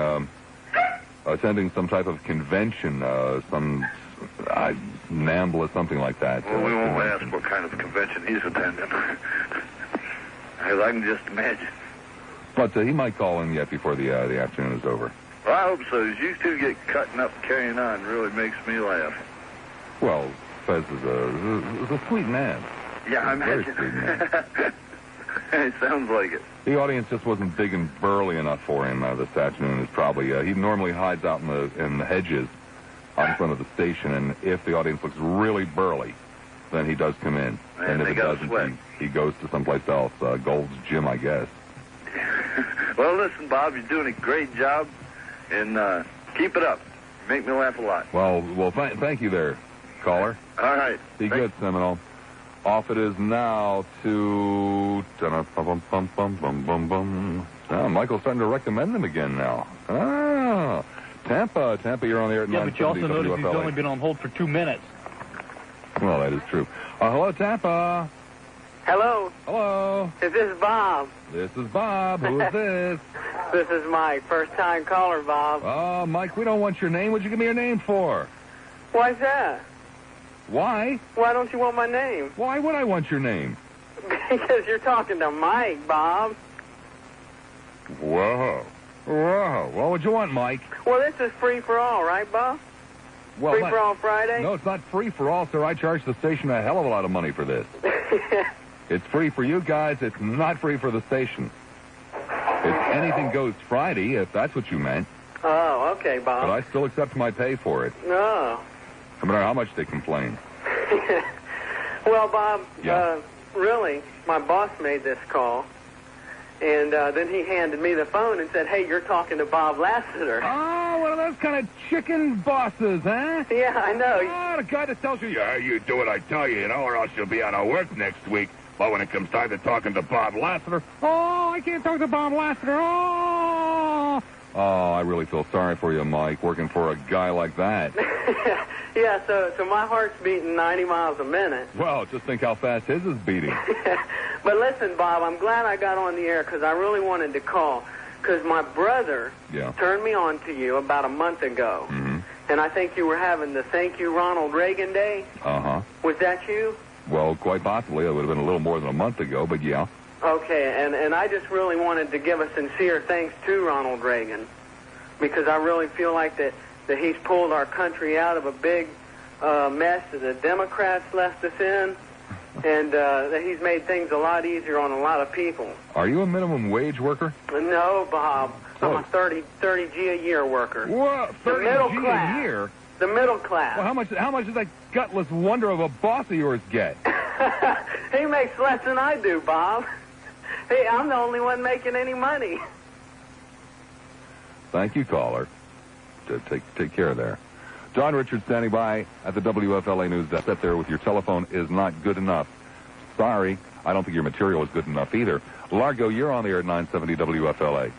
some type of convention, some NAMBLA, something like that. Well, we won't ask what kind of convention he's attending. Because I can just imagine. But he might call in yet before the afternoon is over. Well, I hope so. You two get cutting up, carrying on really makes me laugh. Well, Fez is a sweet man. Yeah, I imagine. Very sweet man. It sounds like it. The audience just wasn't big and burly enough for him this afternoon. It's probably he normally hides out in the hedges out in front of the station, and if the audience looks really burly, then he does come in. And if it doesn't, he goes to someplace else. Gold's Gym, I guess. Well, listen, Bob, you're doing a great job, and keep it up. You make me laugh a lot. Well, thank you there, caller. All right. Be good, Seminole. Off it is now to... Michael's starting to recommend them again now. Tampa, you're on the air at 970 WFLA. Yeah, but you also noticed he's only been on hold for 2 minutes. Well, that is true. Hello, Tampa. Hello. Hello. Is this Bob? This is Bob. Who is this? This is Mike, first-time caller, Bob. Oh, Mike, we don't want your name. What'd you give me your name for? Why's that? Why? Why don't you want my name? Why would I want your name? Because you're talking to Mike, Bob. Whoa. What would you want, Mike? Well, this is free for all, right, Bob? Well, free for all Friday? No, it's not free for all, sir. I charge the station a hell of a lot of money for this. It's free for you guys. It's not free for the station. It's anything goes Friday, if that's what you meant. Oh, okay, Bob. But I still accept my pay for it. No. No matter how much they complain. Well, Bob, yeah. Really, my boss made this call, and then he handed me the phone and said, hey, you're talking to Bob Lassiter. Oh, one of those kind of chicken bosses, huh? Yeah, I know. Oh, the guy that tells you, yeah, you do what I tell you, or else you'll be out of work next week. But when it comes time to talking to Bob Lassiter, I can't talk to Bob Lassiter. Oh, I really feel sorry for you, Mike, working for a guy like that. Yeah, so my heart's beating 90 miles a minute. Well, just think how fast his is beating. But listen, Bob, I'm glad I got on the air because I really wanted to call because my brother turned me on to you about a month ago. Mm-hmm. And I think you were having the Thank You Ronald Reagan Day. Uh-huh. Was that you? Well, quite possibly. It would have been a little more than a month ago, but yeah. Okay, and I just really wanted to give a sincere thanks to Ronald Reagan because I really feel like that he's pulled our country out of a big mess that the Democrats left us in, and that he's made things a lot easier on a lot of people. Are you a minimum wage worker? No, Bob. I'm a 30 G a year worker. What? 30 G a year? The middle class. Well, how much does that gutless wonder of a boss of yours get? He makes less than I do, Bob. Hey, I'm the only one making any money. Thank you, caller. Take care there. John Richards standing by at the WFLA News desk. Sit there with your telephone is not good enough. Sorry, I don't think your material is good enough either. Largo, you're on the air at 970 WFLA.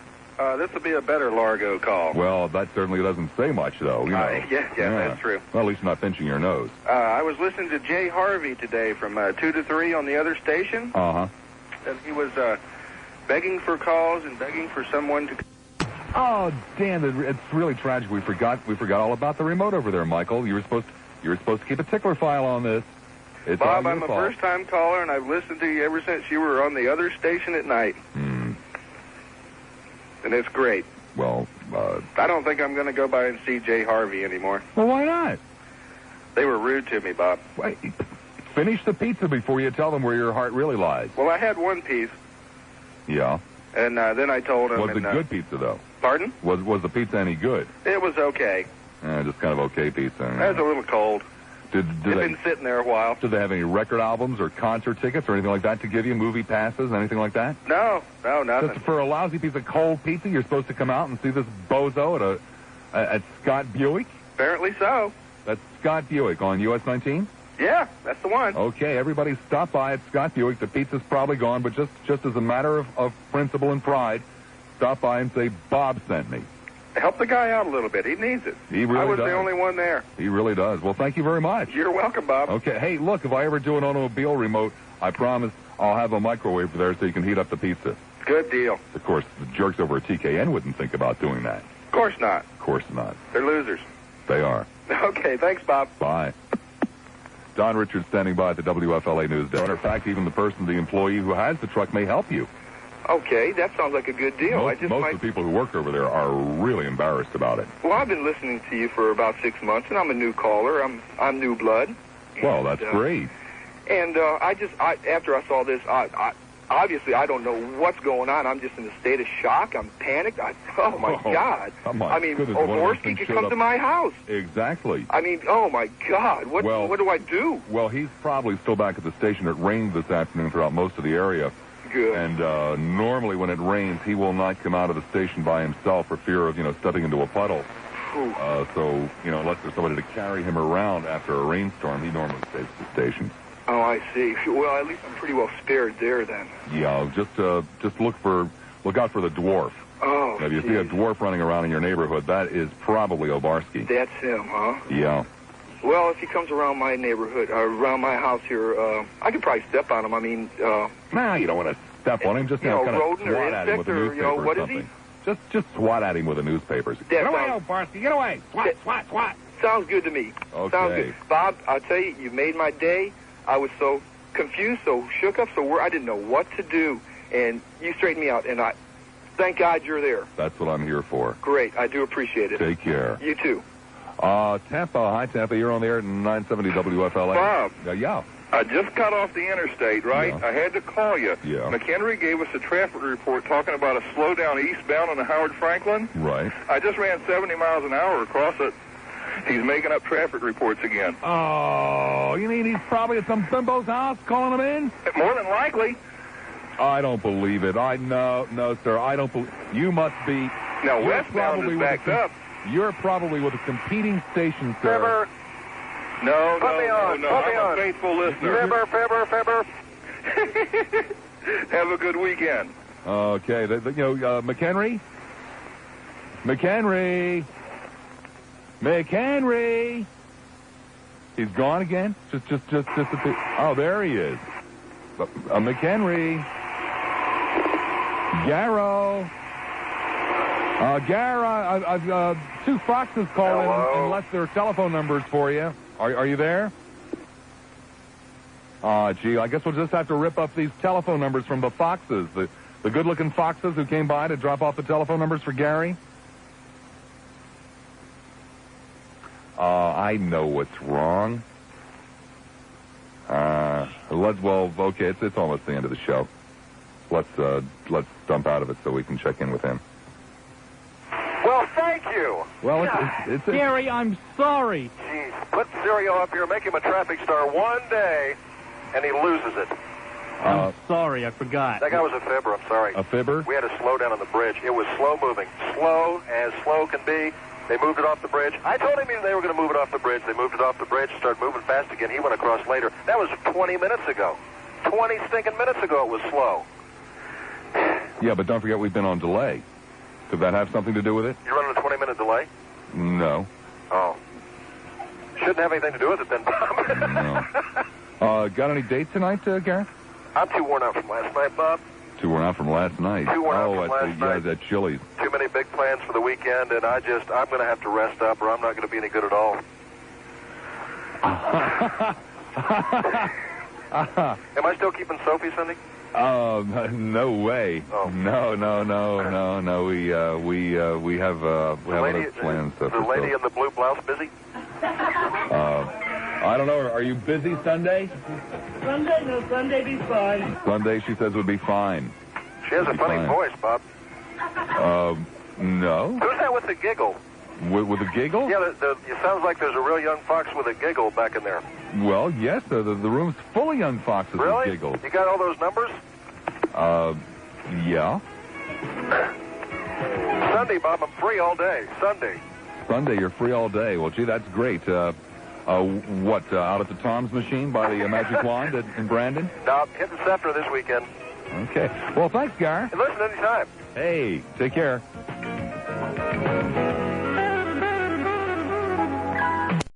This will be a better Largo call. Well, that certainly doesn't say much, though. You know. Yeah, that's true. Well, at least you're not pinching your nose. I was listening to Jay Harvey today from 2 to 3 on the other station. Uh-huh. And he was begging for calls and begging for someone to... Oh, Dan, it's really tragic. We forgot all about the remote over there, Michael. You were supposed to keep a tickler file on this. It's Bob, I'm a first-time caller, and I've listened to you ever since you were on the other station at night. And it's great. Well, I don't think I'm going to go by and see Jay Harvey anymore. Well, why not? They were rude to me, Bob. Wait, finish the pizza before you tell them where your heart really lies. Well, I had one piece. Yeah. And then I told him... Was it good pizza, though? Pardon? Was the pizza any good? It was okay. Just kind of okay pizza. It was a little cold. It's been sitting there a while. Did they have any record albums or concert tickets or anything like that to give you, movie passes, anything like that? No, nothing. Just for a lousy piece of cold pizza, you're supposed to come out and see this bozo at Scott Buick? Apparently so. That's Scott Buick on US 19? Yeah, that's the one. Okay, everybody stop by at Scott Buick. The pizza's probably gone, but just as a matter of principle and pride, stop by and say Bob sent me. help the guy out a little bit. He needs it. He really I was does. the only one there. He really does. Well, thank you very much. You're welcome, Bob. Okay. Hey, look, if I ever do an automobile remote, I promise I'll have a microwave there so you can heat up the pizza. Good deal. Of course, the jerks over at TKN wouldn't think about doing that. Of course not. Of course not. They're losers. They are. Okay, thanks, Bob. Bye. Don Richards standing by at the WFLA News Desk. Matter of fact, even the employee who has the truck may help you. Okay, that sounds like a good deal. Most of the people who work over there are really embarrassed about it. Well, I've been listening to you for about 6 months, and I'm a new caller. I'm new blood. Well, that's great. And after I saw this, obviously I don't know what's going on. I'm just in a state of shock. I'm panicked. Oh my God! I mean, Oborski could come to my house. Exactly. I mean, oh my God! What do I do? Well, he's probably still back at the station. It rained this afternoon throughout most of the area. Good. And normally when it rains, he will not come out of the station by himself for fear of, stepping into a puddle. So, unless there's somebody to carry him around after a rainstorm, he normally stays at the station. Oh, I see. Well, at least I'm pretty well spared there then. Yeah, just look out for the dwarf. Oh, now, if you see a dwarf running around in your neighborhood, that is probably Obarski. That's him, huh? Yeah. Well, if he comes around my neighborhood, around my house here, I could probably step on him. I mean, nah, you don't want to step on him. Just kind of rodent or swat at him with a insect, newspaper what or is he? something. Just swat at him with the newspapers. Get away, Obarski, get away! Swat! Sounds good to me. Okay. Sounds good. Bob, I'll tell you, you made my day. I was so confused, so shook up, I didn't know what to do. And you straightened me out, and thank God you're there. That's what I'm here for. Great. I do appreciate it. Take care. You too. Tampa. Hi, Tampa. You're on the air at 970 WFLA. Bob. Yeah. I just got off the interstate, right? Yeah. I had to call you. Yeah. McHenry gave us a traffic report talking about a slowdown eastbound on the Howard Franklin. Right. I just ran 70 miles an hour across it. He's making up traffic reports again. Oh, you mean he's probably at some bimbo's house calling him in? More than likely. I don't believe it. No, sir. I don't believe. You must be. Now, westbound is backed up. You're probably with a competing station, sir. Fibber. No. I'm a faithful listener. Fibber. Have a good weekend. Okay. McHenry? McHenry! He's gone again? Just disappeared. Oh, there he is. McHenry. Garrow. I've two Foxes calling and left their telephone numbers for you. Are you there? Gee, I guess we'll just have to rip up these telephone numbers from the Foxes, the good-looking Foxes who came by to drop off the telephone numbers for Gary. I know what's wrong. Okay, it's almost the end of the show. Let's dump out of it so we can check in with him. Well, thank you. Well, it's Gary, I'm sorry. Jeez, put Sirio up here, make him a traffic star one day, and he loses it. I'm sorry, I forgot. That guy was a fibber, I'm sorry. A fibber? We had to slow down on the bridge. It was slow moving. Slow as slow can be. They moved it off the bridge. I told him they were going to move it off the bridge. They moved it off the bridge, started moving fast again. He went across later. That was 20 minutes ago. 20 stinking minutes ago it was slow. Yeah, but don't forget we've been on delay. Could that have something to do with it? You're running a 20-minute delay? No. Oh. Shouldn't have anything to do with it then, Bob. No. Got any dates tonight, Gary? I'm too worn out from last night, Bob. Too worn out from last night. Too worn out from last night. Yeah, at Chili's. Too many big plans for the weekend, and I'm going to have to rest up, or I'm not going to be any good at all. Am I still keeping Sophie, Cindy? No way. Oh. No. We have other plans. The lady in the blue blouse busy? I don't know. Are you busy Sunday? Sunday be fine. Sunday, she says, would be fine. She has a funny voice, Bob. No. Who's that with the giggle? With a giggle? Yeah, it sounds like there's a real young fox with a giggle back in there. Well, yes, the room's full of young foxes really? with giggles. You got all those numbers? Yeah. Sunday, Bob, I'm free all day. Sunday, you're free all day. Well, gee, that's great. Out at the Tom's machine by the Magic Wand in Brandon? No, hit the Scepter this weekend. Okay. Well, thanks, Gar. And listen anytime. Hey, take care.